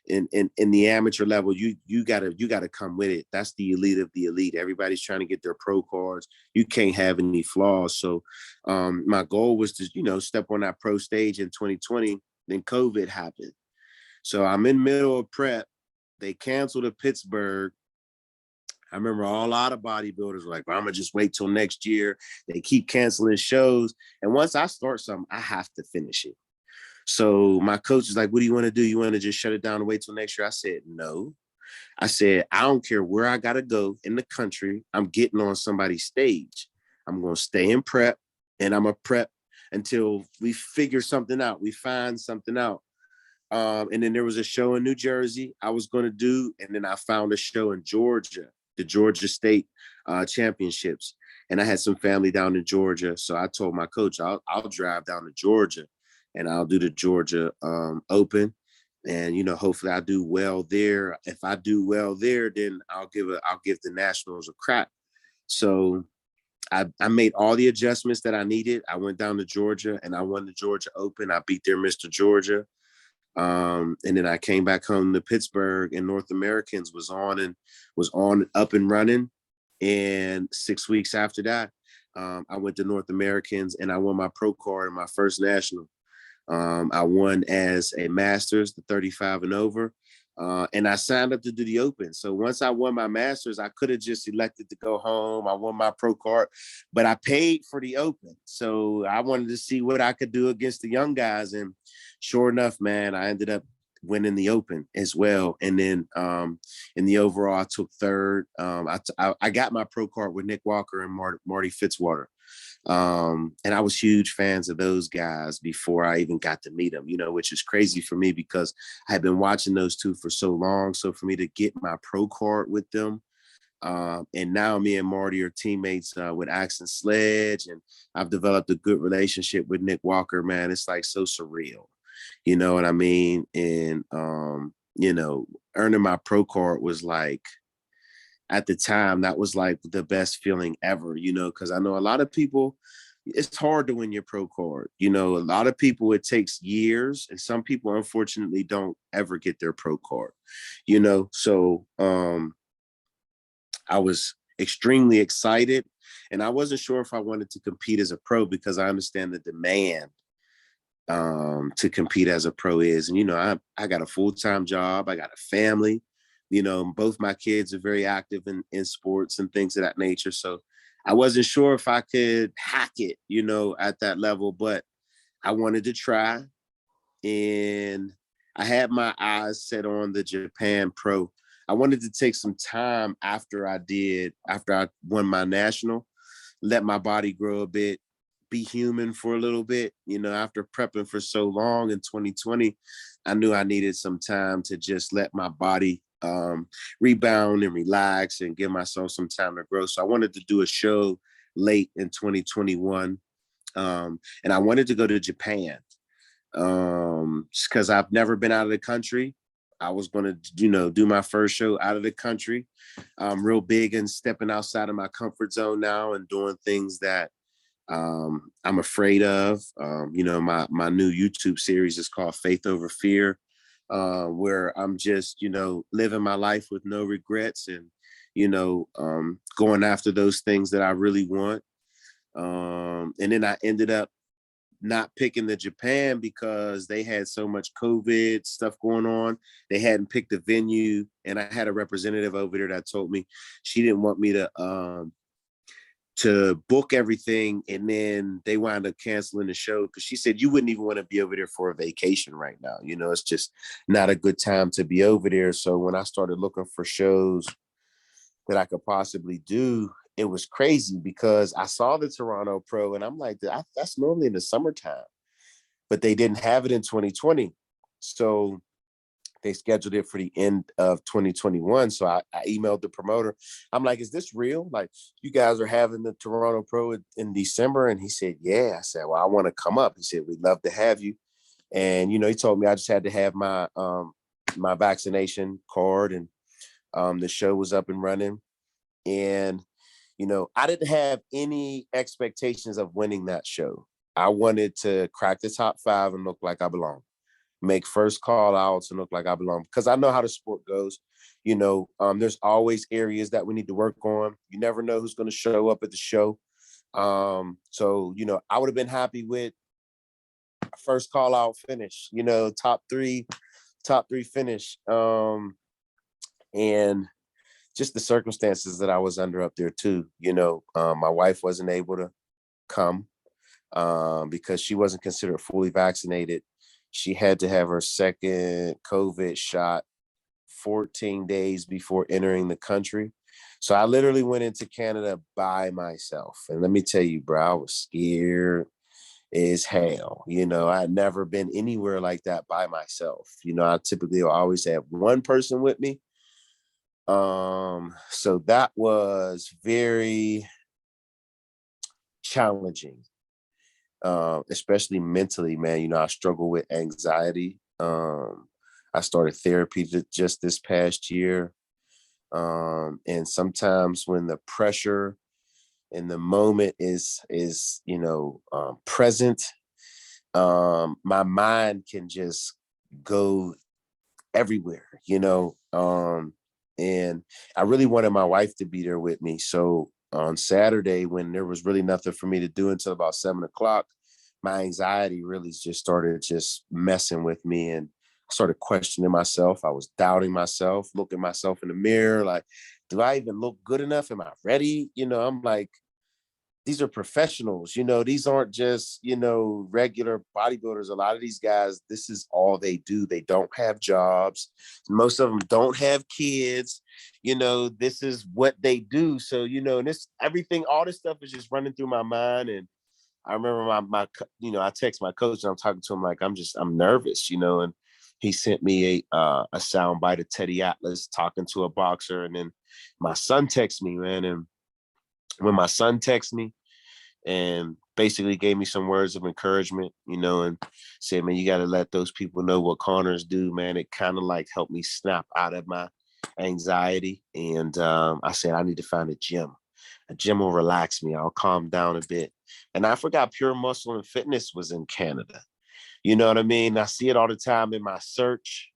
in the amateur level, you gotta come with it. That's the elite of the elite. Everybody's trying to get their pro cards. You can't have any flaws. So my goal was to, you know, step on that pro stage in 2020. Then COVID happened. So I'm in middle of prep. They canceled the Pittsburgh. I remember a lot of bodybuilders were like, well, I'm gonna just wait till next year. They keep canceling shows. And once I start something, I have to finish it. So my coach is like, what do you want to do? You want to just shut it down and wait till next year? I said, no. I said, I don't care where I got to go in the country. I'm getting on somebody's stage. I'm going to stay in prep, and I'm going to prep until we figure something out. We find something out. And then there was a show in New Jersey I was going to do. And then I found a show in Georgia, the Georgia State Championships. And I had some family down in Georgia. So I told my coach, I'll drive down to Georgia and I'll do the Georgia Open. And, you know, hopefully I do well there. If I do well there, then I'll give the Nationals a crack. So I made all the adjustments that I needed. I went down to Georgia and I won the Georgia Open. I beat their Mr. Georgia. And then I came back home to Pittsburgh, and North Americans was on up and running. And 6 weeks after that, I went to North Americans and I won my pro card in my first national. I won as a Masters, the 35 and over. And I signed up to do the Open. So once I won my Masters, I could have just elected to go home. I won my pro card, but I paid for the Open. So I wanted to see what I could do against the young guys. And sure enough, man, I ended up winning the Open as well. And then in the overall, I took third. I got my pro card with Nick Walker and Marty Fitzwater. And I was huge fans of those guys before I even got to meet them, you know, which is crazy for me because I had been watching those two for so long. So for me to get my pro card with them, And now me and Marty are teammates with Axe and Sledge, and I've developed a good relationship with Nick Walker, man. It's like so surreal. You know what I mean? And, you know, earning my pro card was like, at the time, that was like the best feeling ever, you know, because I know a lot of people, it's hard to win your pro card. You know, a lot of people, it takes years, and some people, unfortunately, don't ever get their pro card, you know. So I was extremely excited, and I wasn't sure if I wanted to compete as a pro because I understand the demand to compete as a pro is. And, you know, I got a full-time job. I got a family, you know, both my kids are very active in sports and things of that nature. So I wasn't sure if I could hack it, you know, at that level, but I wanted to try. And I had my eyes set on the Japan Pro. I wanted to take some time after I won my national, let my body grow a bit, be human for a little bit. You know, after prepping for so long in 2020, I knew I needed some time to just let my body rebound and relax and give myself some time to grow. So I wanted to do a show late in 2021. And I wanted to go to Japan because I've never been out of the country. I was going to, you know, do my first show out of the country. I'm real big in stepping outside of my comfort zone now and doing things that I'm afraid of. You know, my new YouTube series is called Faith Over Fear, where I'm just, you know, living my life with no regrets and, you know, going after those things that I really want. And then I ended up not picking the Japan because they had so much COVID stuff going on. They hadn't picked a venue, and I had a representative over there that told me she didn't want me to book everything, and then they wound up canceling the show because she said you wouldn't even want to be over there for a vacation right now. You know, it's just not a good time to be over there. So when I started looking for shows that I could possibly do, it was crazy because I saw the Toronto Pro and I'm like, that's normally in the summertime, but they didn't have it in 2020. So they scheduled it for the end of 2021. So I emailed the promoter. I'm like, is this real? Like, you guys are having the Toronto Pro in December? And he said, yeah. I said, well, I want to come up. He said, we'd love to have you. And, you know, he told me I just had to have my my vaccination card, and the show was up and running. And, you know, I didn't have any expectations of winning that show. I wanted to crack the top 5 and look like I belong, make first call outs and look like I belong, because I know how the sport goes. You know, there's always areas that we need to work on. You never know who's going to show up at the show. So, you know, I would have been happy with first call out finish, you know, top three finish. And just the circumstances that I was under up there too. You know, my wife wasn't able to come because she wasn't considered fully vaccinated. She had to have her second COVID shot 14 days before entering the country. So I literally went into Canada by myself. And let me tell you, bro, I was scared as hell. You know, I'd never been anywhere like that by myself. You know, I typically always have one person with me. So that was very challenging, especially mentally, man. You know, I struggle with anxiety. I started therapy just this past year. And sometimes when the pressure and the moment is you know, present, my mind can just go everywhere, you know. And I really wanted my wife to be there with me. So on Saturday, when there was really nothing for me to do until about 7 o'clock, my anxiety really just started just messing with me. And I started questioning myself. I was doubting myself, looking myself in the mirror, like, do I even look good enough? Am I ready? You know, I'm like, these are professionals, you know, these aren't just, you know, regular bodybuilders. A lot of these guys, this is all they do. They don't have jobs. Most of them don't have kids. You know, this is what they do. So, you know, and this, everything, all this stuff is just running through my mind. And I remember my you know, I text my coach and I'm talking to him like, I'm nervous, you know, and he sent me a sound bite of Teddy Atlas talking to a boxer. And then my son texted me, man. And when my son texted me and basically gave me some words of encouragement, you know, and said, man, you got to let those people know what corners do, man. It kind of like helped me snap out of my anxiety. And I said, I need to find a gym. A gym will relax me. I'll calm down a bit. And I forgot Pure Muscle and Fitness was in Canada. You know what I mean? I see it all the time in my search.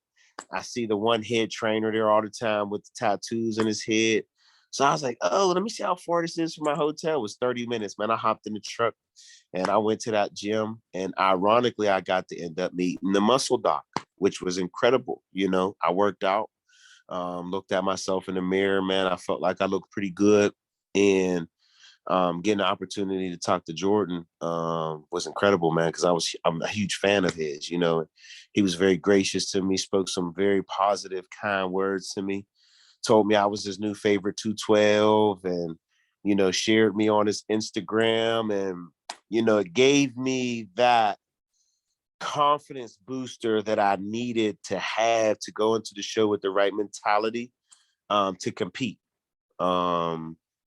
I see the one head trainer there all the time with the tattoos in his head. So I was like, oh, let me see how far this is from my hotel. It was 30 minutes, man. I hopped in the truck and I went to that gym. And ironically, I got to end up meeting the muscle doc, which was incredible. You know, I worked out, looked at myself in the mirror, man. I felt like I looked pretty good. And getting the opportunity to talk to Jordan was incredible, man, because I'm a huge fan of his, you know. He was very gracious to me, spoke some very positive, kind words to me, told me I was his new favorite 212 and, you know, shared me on his Instagram. And, you know, it gave me that confidence booster that I needed to have to go into the show with the right mentality to compete.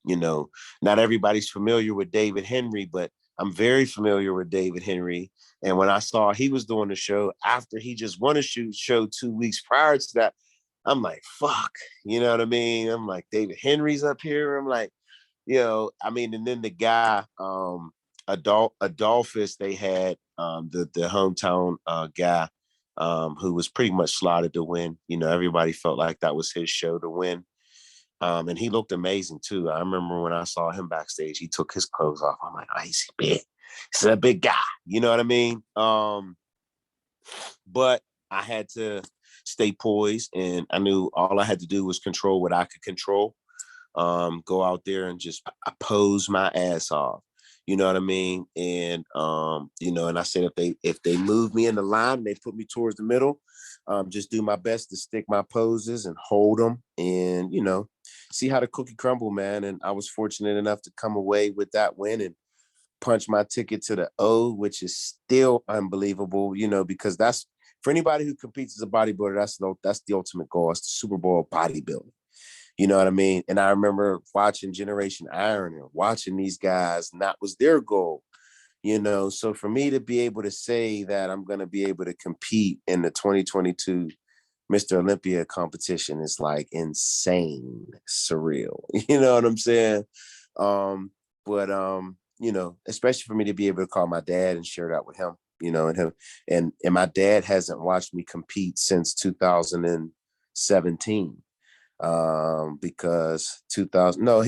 You know, not everybody's familiar with David Henry, but I'm very familiar with David Henry. And when I saw he was doing the show after he just won a show 2 weeks prior to that, I'm like, fuck, you know what I mean? I'm like, David Henry's up here. I'm like, you know, I mean, and then the guy, Adolphus, they had the hometown guy who was pretty much slotted to win. You know, everybody felt like that was his show to win. And he looked amazing too. I remember when I saw him backstage, he took his clothes off. I'm like, oh, he's big. He's a big guy. You know what I mean? But I had to stay poised, and I knew all I had to do was control what I could control. Go out there and just pose my ass off. You know what I mean? And you know, and I said if they move me in the line and they put me towards the middle, just do my best to stick my poses and hold them, and you know, see how the cookie crumble, man. And I was fortunate enough to come away with that win and punch my ticket to the O, which is still unbelievable, you know, because that's for anybody who competes as a bodybuilder, that's the ultimate goal. It's the Super Bowl of bodybuilding. You know what I mean? And I remember watching Generation Iron and watching these guys, and that was their goal. You know, so for me to be able to say that I'm going to be able to compete in the 2022 Mr. Olympia competition is like insane, surreal. You know what I'm saying? But you know, especially for me to be able to call my dad and share that with him, you know, and my dad hasn't watched me compete since 2017. Because he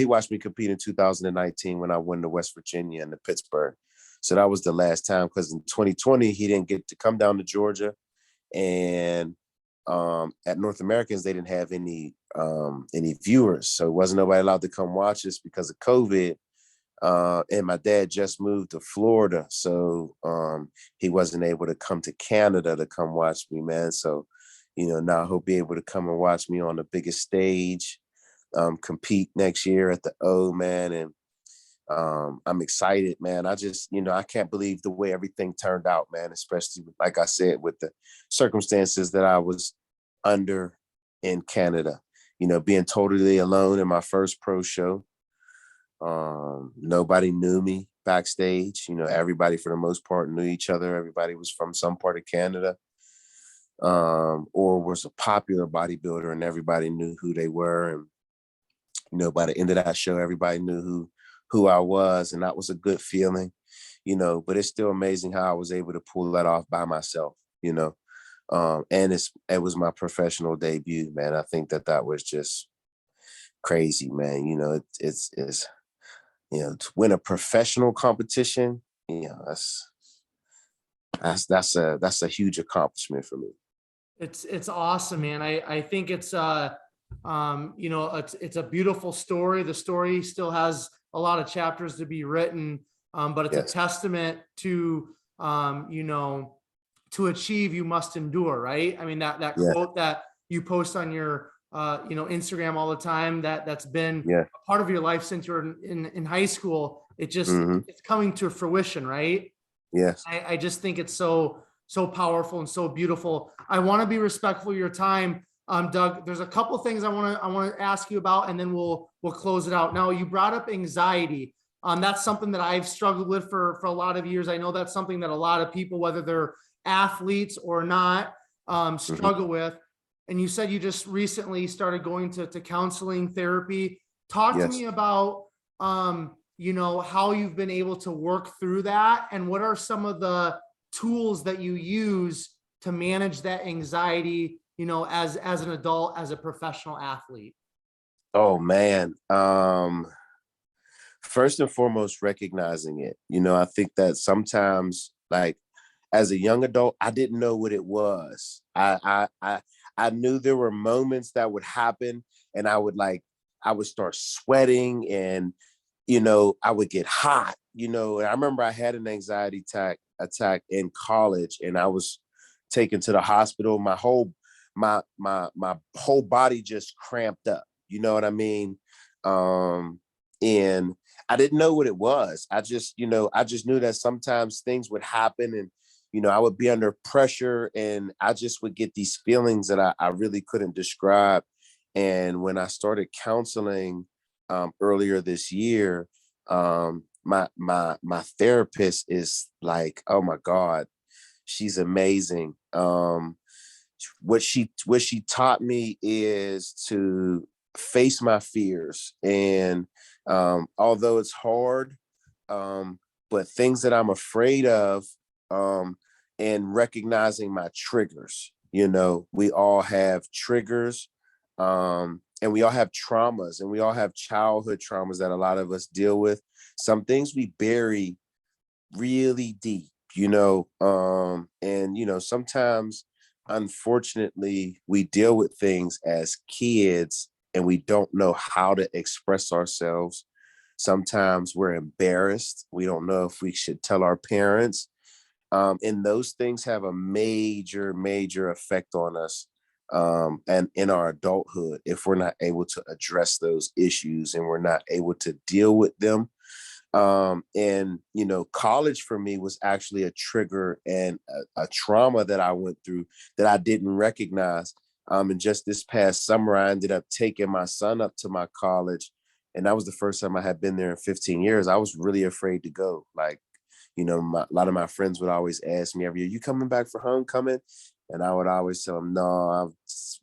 watched me compete in 2019 when I won the West Virginia and the Pittsburgh. So that was the last time, because in 2020 he didn't get to come down to Georgia, and at North Americans they didn't have any viewers, so wasn't nobody allowed to come watch us because of COVID. And my dad just moved to Florida, so he wasn't able to come to Canada to come watch me, man. So, you know, now he'll be able to come and watch me on the biggest stage, compete next year at the O, man. And I'm excited, man. I just, you know, I can't believe the way everything turned out, man, especially, like I said, with the circumstances that I was under in Canada, you know, being totally alone in my first pro show. Nobody knew me backstage. You know, everybody for the most part knew each other. Everybody was from some part of Canada, or was a popular bodybuilder, and everybody knew who they were. And, you know, by the end of that show, everybody knew who I was, and that was a good feeling, you know. But it's still amazing how I was able to pull that off by myself, you know. And it was my professional debut, man. I think that was just crazy, man. You know, it's you know, to win a professional competition, you know, that's a huge accomplishment for me. It's awesome, man. I think it's you know, it's a beautiful story. The story still has a lot of chapters to be written, but it's a testament to you know, to achieve you must endure, right? I mean, that quote that you post on your you know, Instagram all the time, that's been a part of your life since you were in high school. It just it's coming to fruition, right? Yes. I just think it's so so powerful and so beautiful. I want to be respectful of your time. Doug, there's a couple things I want to ask you about, and then we'll close it out. Now, you brought up anxiety. That's something that I've struggled with for a lot of years. I know that's something that a lot of people, whether they're athletes or not, struggle with. And you said you just recently started going to counseling therapy. Talk to me about, you know, how you've been able to work through that, and what are some of the tools that you use to manage that anxiety, you know, as an adult, as a professional athlete? Oh man. First and foremost, recognizing it. You know, I think that sometimes, like, as a young adult, I didn't know what it was. I knew there were moments that would happen, and I would start sweating, and you know, I would get hot. You know, and I remember I had an anxiety attack in college, and I was taken to the hospital. My whole body just cramped up. You know what I mean? And I didn't know what it was. I just knew that sometimes things would happen, and you know, I would be under pressure, and I just would get these feelings that I really couldn't describe. And when I started counseling earlier this year, my therapist is like, oh my God, she's amazing. What she taught me is to face my fears, and although it's hard, but things that I'm afraid of, and recognizing my triggers. You know, we all have triggers, and we all have traumas, and we all have childhood traumas that a lot of us deal with. Some things we bury really deep, you know, and you know, sometimes, unfortunately, we deal with things as kids and we don't know how to express ourselves. Sometimes we're embarrassed. We don't know if we should tell our parents. And those things have a major, major effect on us, and in our adulthood, if we're not able to address those issues and we're not able to deal with them. And you know, college for me was actually a trigger and a trauma that I went through that I didn't recognize. And just this past summer, I ended up taking my son up to my college, and that was the first time I had been there in 15 years. I was really afraid to go. Like, you know, a lot of my friends would always ask me every year, "You coming back for homecoming?" And I would always tell them, "No, I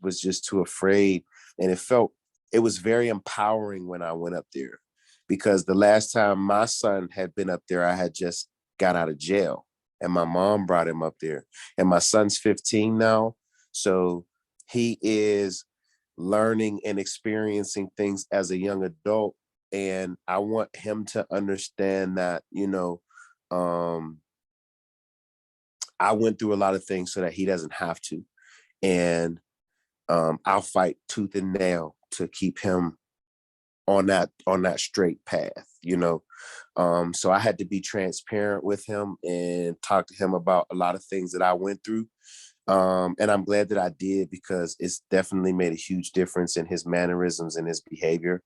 was just too afraid." And it was very empowering when I went up there, because the last time my son had been up there, I had just got out of jail, and my mom brought him up there. And my son's 15 now, so he is learning and experiencing things as a young adult. And I want him to understand that, you know, I went through a lot of things so that he doesn't have to. And I'll fight tooth and nail to keep him on that straight path, you know. So I had to be transparent with him and talk to him about a lot of things that I went through. And I'm glad that I did, because it's definitely made a huge difference in his mannerisms and his behavior.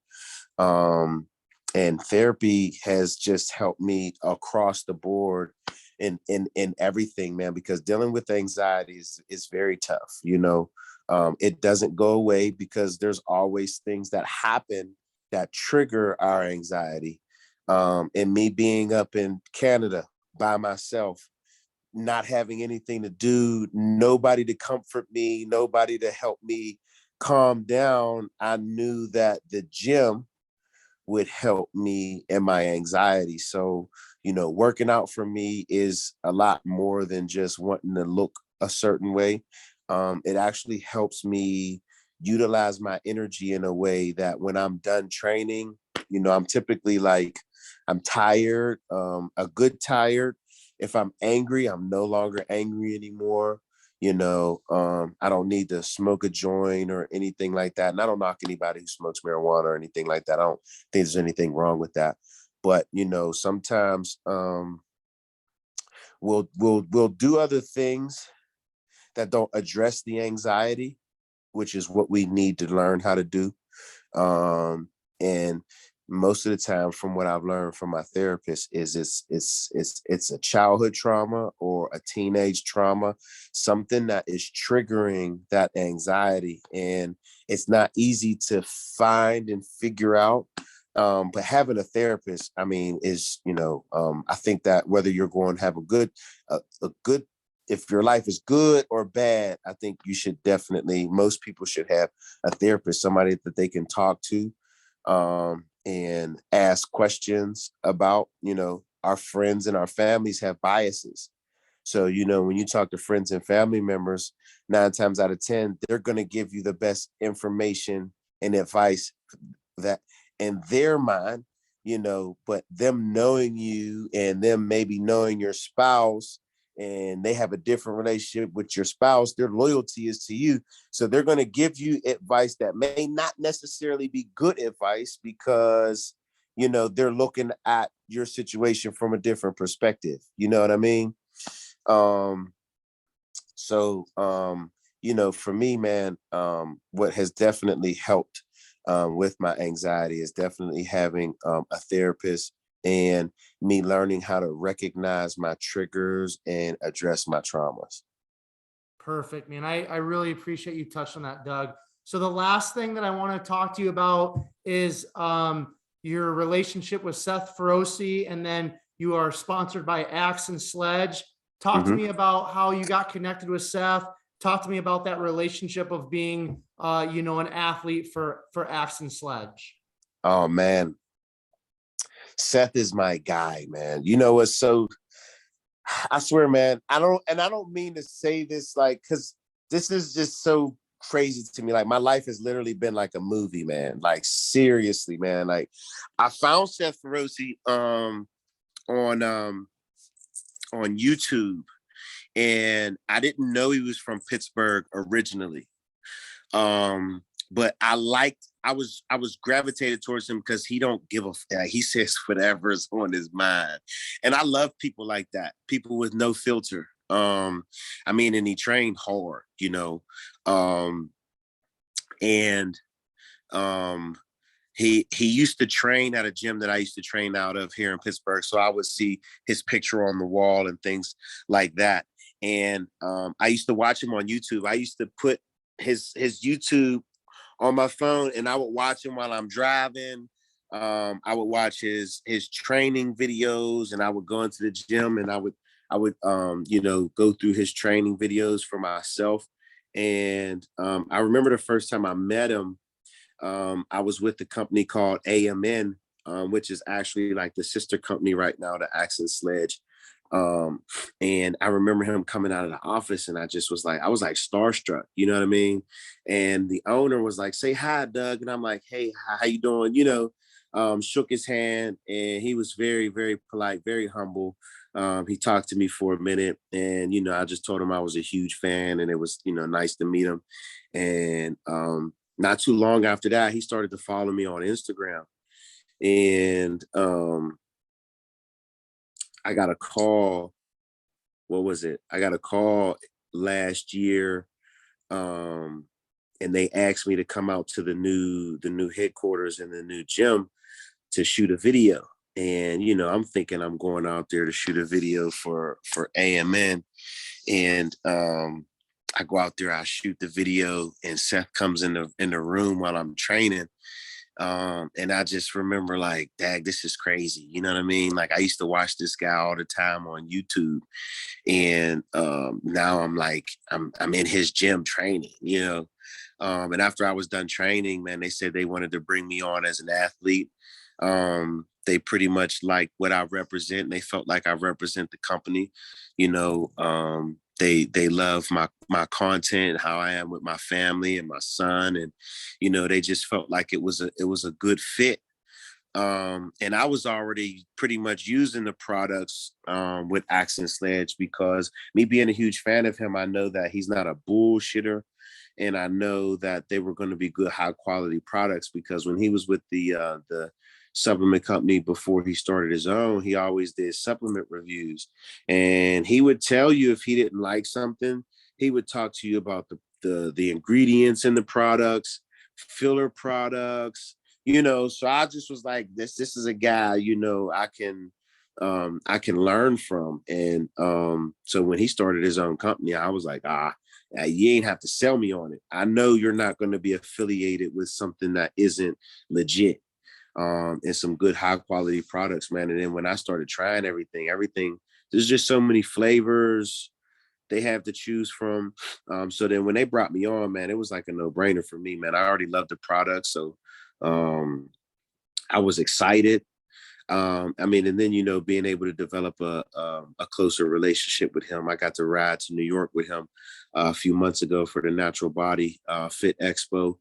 And therapy has just helped me across the board in everything, man, because dealing with anxiety is very tough, you know. It doesn't go away, because there's always things that happen that trigger our anxiety. And me being up in Canada by myself, not having anything to do, nobody to comfort me, nobody to help me calm down, I knew that the gym would help me in my anxiety. So, you know, working out for me is a lot more than just wanting to look a certain way. It actually helps me utilize my energy in a way that when I'm done training, you know, I'm typically like, I'm tired, a good tired. If I'm angry, I'm no longer angry anymore. You know, I don't need to smoke a joint or anything like that. And I don't knock anybody who smokes marijuana or anything like that. I don't think there's anything wrong with that. But, you know, sometimes we'll do other things that don't address the anxiety, which is what we need to learn how to do. And most of the time, from what I've learned from my therapist, is it's a childhood trauma or a teenage trauma, something that is triggering that anxiety, and it's not easy to find and figure out. But having a therapist, I mean, is, I think that whether you're going to have a good, if your life is good or bad, I think you should definitely, most people should have a therapist, somebody that they can talk to, and ask questions about. Our friends and our families have biases. So, when you talk to friends and family members, 9 times out of 10, they're going to give you the best information and advice that in their mind, but them knowing you and them maybe knowing your spouse, and they have a different relationship with your spouse, their loyalty is to you. So they're going to give you advice that may not necessarily be good advice because, they're looking at your situation from a different perspective. You know what I mean? So, for me, man, what has definitely helped with my anxiety is definitely having a therapist, and me learning how to recognize my triggers and address my traumas. Perfect, man. I really appreciate you touched on that, Doug. So the last thing that I want to talk to you about is your relationship with Seth Feroce, and then you are sponsored by Axe and Sledge. Talk to Mm-hmm. me about how you got connected with Seth. Talk to me about that relationship of being, an athlete for Axe and Sledge. Oh man, Seth is my guy, man. You know what's so? I swear, man. I don't mean to say this like, because this is just so crazy to me. Like, my life has literally been like a movie, man. Like, seriously, man. Like, I found Seth Feroce on YouTube, and I didn't know he was from Pittsburgh originally. But I was gravitated towards him because he don't give a he says whatever's on his mind. And I love people like that, people with no filter. And he trained hard, and he used to train at a gym that I used to train out of here in Pittsburgh. So I would see his picture on the wall and things like that. And I used to watch him on YouTube. I used to put his YouTube on my phone, and I would watch him while I'm driving. I would watch his training videos, and I would go into the gym, and I would go through his training videos for myself. And I remember the first time I met him, I was with the company called AMN, which is actually like the sister company right now to Axe and Sledge. And I remember him coming out of the office, and I was like starstruck, you know what I mean? And the owner was like, "Say hi, Doug." And I'm like, "Hey, how you doing?" Shook his hand, and he was very, very polite, very humble. He talked to me for a minute, and, I just told him I was a huge fan, and it was, nice to meet him. And not too long after that, he started to follow me on Instagram. And I got a call. What was it? I got a call last year, and they asked me to come out to the new headquarters and the new gym to shoot a video. And I'm thinking I'm going out there to shoot a video for AMN, and I go out there, I shoot the video, and Seth comes in the room while I'm training. And I just remember, like, dag, this is crazy. You know what I mean? Like, I used to watch this guy all the time on YouTube. And now I'm like, I'm in his gym training, and after I was done training, man, they said they wanted to bring me on as an athlete. They pretty much like what I represent. They felt like I represent the company. They love my content, how I am with my family and my son, and they just felt like it was a good fit. And I was already pretty much using the products with Axe and Sledge, because me being a huge fan of him, I know that he's not a bullshitter, and I know that they were going to be good, high quality products, because when he was with the supplement company before he started his own, he always did supplement reviews, and he would tell you if he didn't like something, he would talk to you about the ingredients in the products, filler products, So I just was like, this is a guy, I can learn from. And so when he started his own company, I was like, you ain't have to sell me on it. I know you're not going to be affiliated with something that isn't legit, and some good high quality products, man. And then when I started trying everything, there's just so many flavors they have to choose from. So then when they brought me on, man, it was like a no brainer for me, man. I already loved the product. So I was excited. And then, being able to develop a closer relationship with him. I got to ride to New York with him a few months ago for the Natural Body Fit Expo.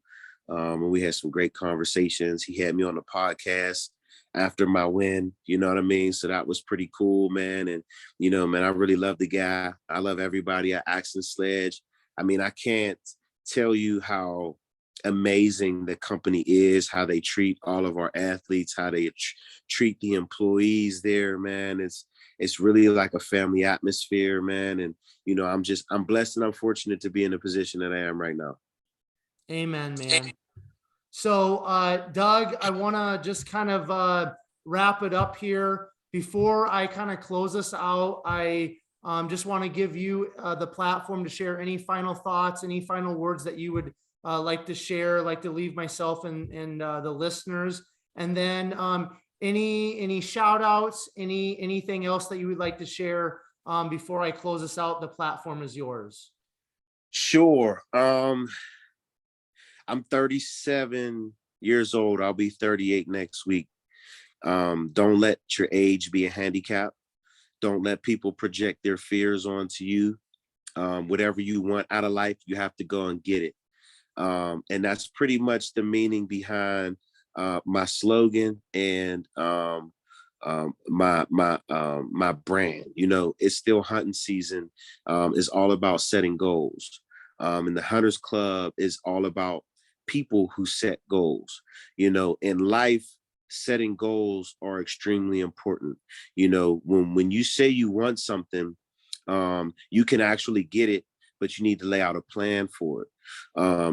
And we had some great conversations. He had me on the podcast after my win, you know what I mean? So that was pretty cool, man. And, man, I really love the guy. I love everybody at Expelled Sledge. I mean, I can't tell you how amazing the company is, how they treat all of our athletes, how they treat the employees there, man. It's really like a family atmosphere, man. And, I'm blessed and I'm fortunate to be in the position that I am right now. Amen, man. So, Doug, I want to just kind of wrap it up here. Before I kind of close this out, I just want to give you the platform to share any final thoughts, any final words that you would like to share, like to leave myself and the listeners. And then any shout outs, anything else that you would like to share before I close this out. The platform is yours. Sure. I'm 37 years old. I'll be 38 next week. Don't let your age be a handicap. Don't let people project their fears onto you. Whatever you want out of life, you have to go and get it. And that's pretty much the meaning behind my slogan and my brand. It's still hunting season. It's all about setting goals. And the Hunters Club is all about people who set goals. In life, setting goals are extremely important. When you say you want something, you can actually get it, but you need to lay out a plan for it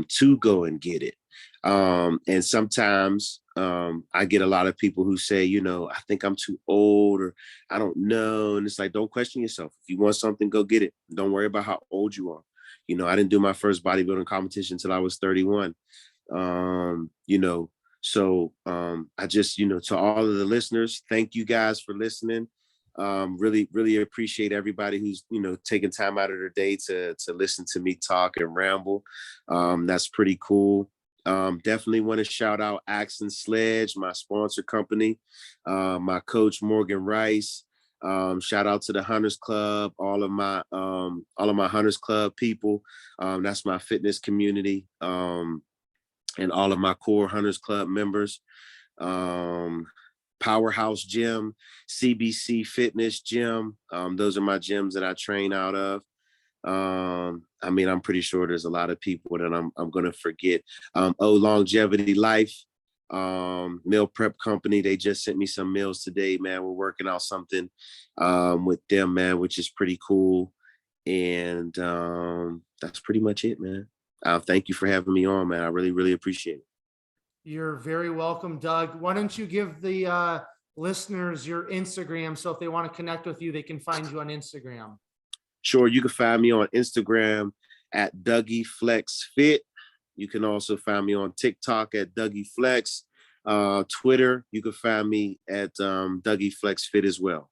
to go and get it. And sometimes I get a lot of people who say, I think I'm too old, or I don't know. And it's like, don't question yourself. If you want something, go get it. Don't worry about how old you are. I didn't do my first bodybuilding competition until I was 31. So I just, to all of the listeners, thank you guys for listening. Really, really appreciate everybody who's, taking time out of their day to listen to me talk and ramble. That's pretty cool. Definitely want to shout out Expelled Sledge, my sponsor company, my coach, Morgan Rice. Shout out to the Hunters Club, all of my Hunters Club people. That's my fitness community, and all of my core Hunters Club members. Powerhouse Gym, CBC Fitness Gym. Those are my gyms that I train out of. I'm pretty sure there's a lot of people that I'm going to forget. Longevity Life, meal prep company. They just sent me some meals today, man. We're working out something with them, man, which is pretty cool. And that's pretty much it, man. Thank you for having me on, man. I really, really appreciate it. You're very welcome, Doug. Why don't you give the listeners your Instagram, so if they want to connect with you, they can find you on Instagram. Sure. You can find me on Instagram at Dougie Flexx Fit. You can also find me on TikTok at Dougie Flexx. Twitter, you can find me at Dougie Flexx Fit as well.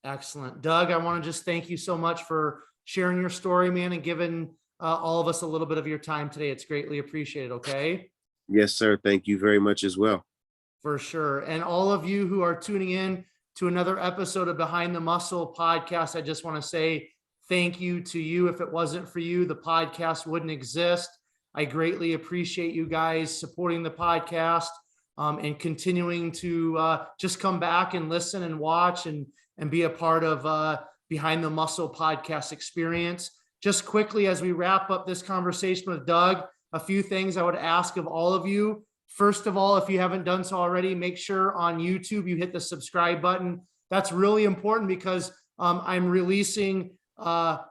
Excellent. Doug, I want to just thank you so much for sharing your story, man, and giving all of us a little bit of your time today. It's greatly appreciated. Okay. Yes, sir. Thank you very much as well. For sure. And all of you who are tuning in to another episode of Behind the Muscle podcast, I just want to say thank you to you. If it wasn't for you, the podcast wouldn't exist. I greatly appreciate you guys supporting the podcast and continuing to just come back and listen and watch and be a part of Behind the Muscle podcast experience. Just quickly, as we wrap up this conversation with Doug, a few things I would ask of all of you. First of all, if you haven't done so already, make sure on YouTube you hit the subscribe button. That's really important because I'm releasing 4,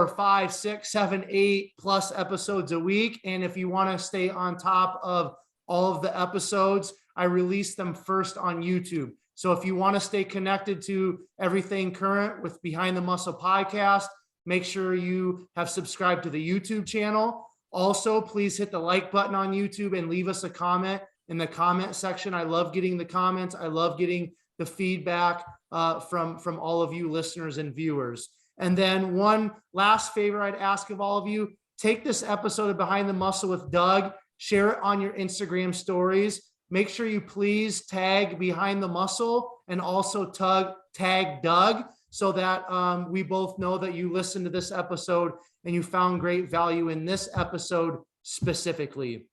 5, 6, 7, 8 plus episodes a week. And if you want to stay on top of all of the episodes, I release them first on YouTube. So if you want to stay connected to everything current with Behind the Muscle podcast, make sure you have subscribed to the YouTube channel. Also, please hit the like button on YouTube and leave us a comment in the comment section. I love getting the comments. I love getting the feedback from all of you listeners and viewers. And then one last favor I'd ask of all of you, take this episode of Behind the Muscle with Doug, share it on your Instagram stories. Make sure you please tag Behind the Muscle and also tag Doug so that we both know that you listened to this episode and you found great value in this episode specifically.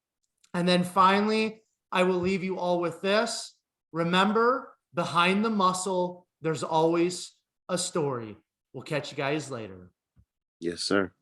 And then finally, I will leave you all with this. Remember, behind the muscle, there's always a story. We'll catch you guys later. Yes, sir.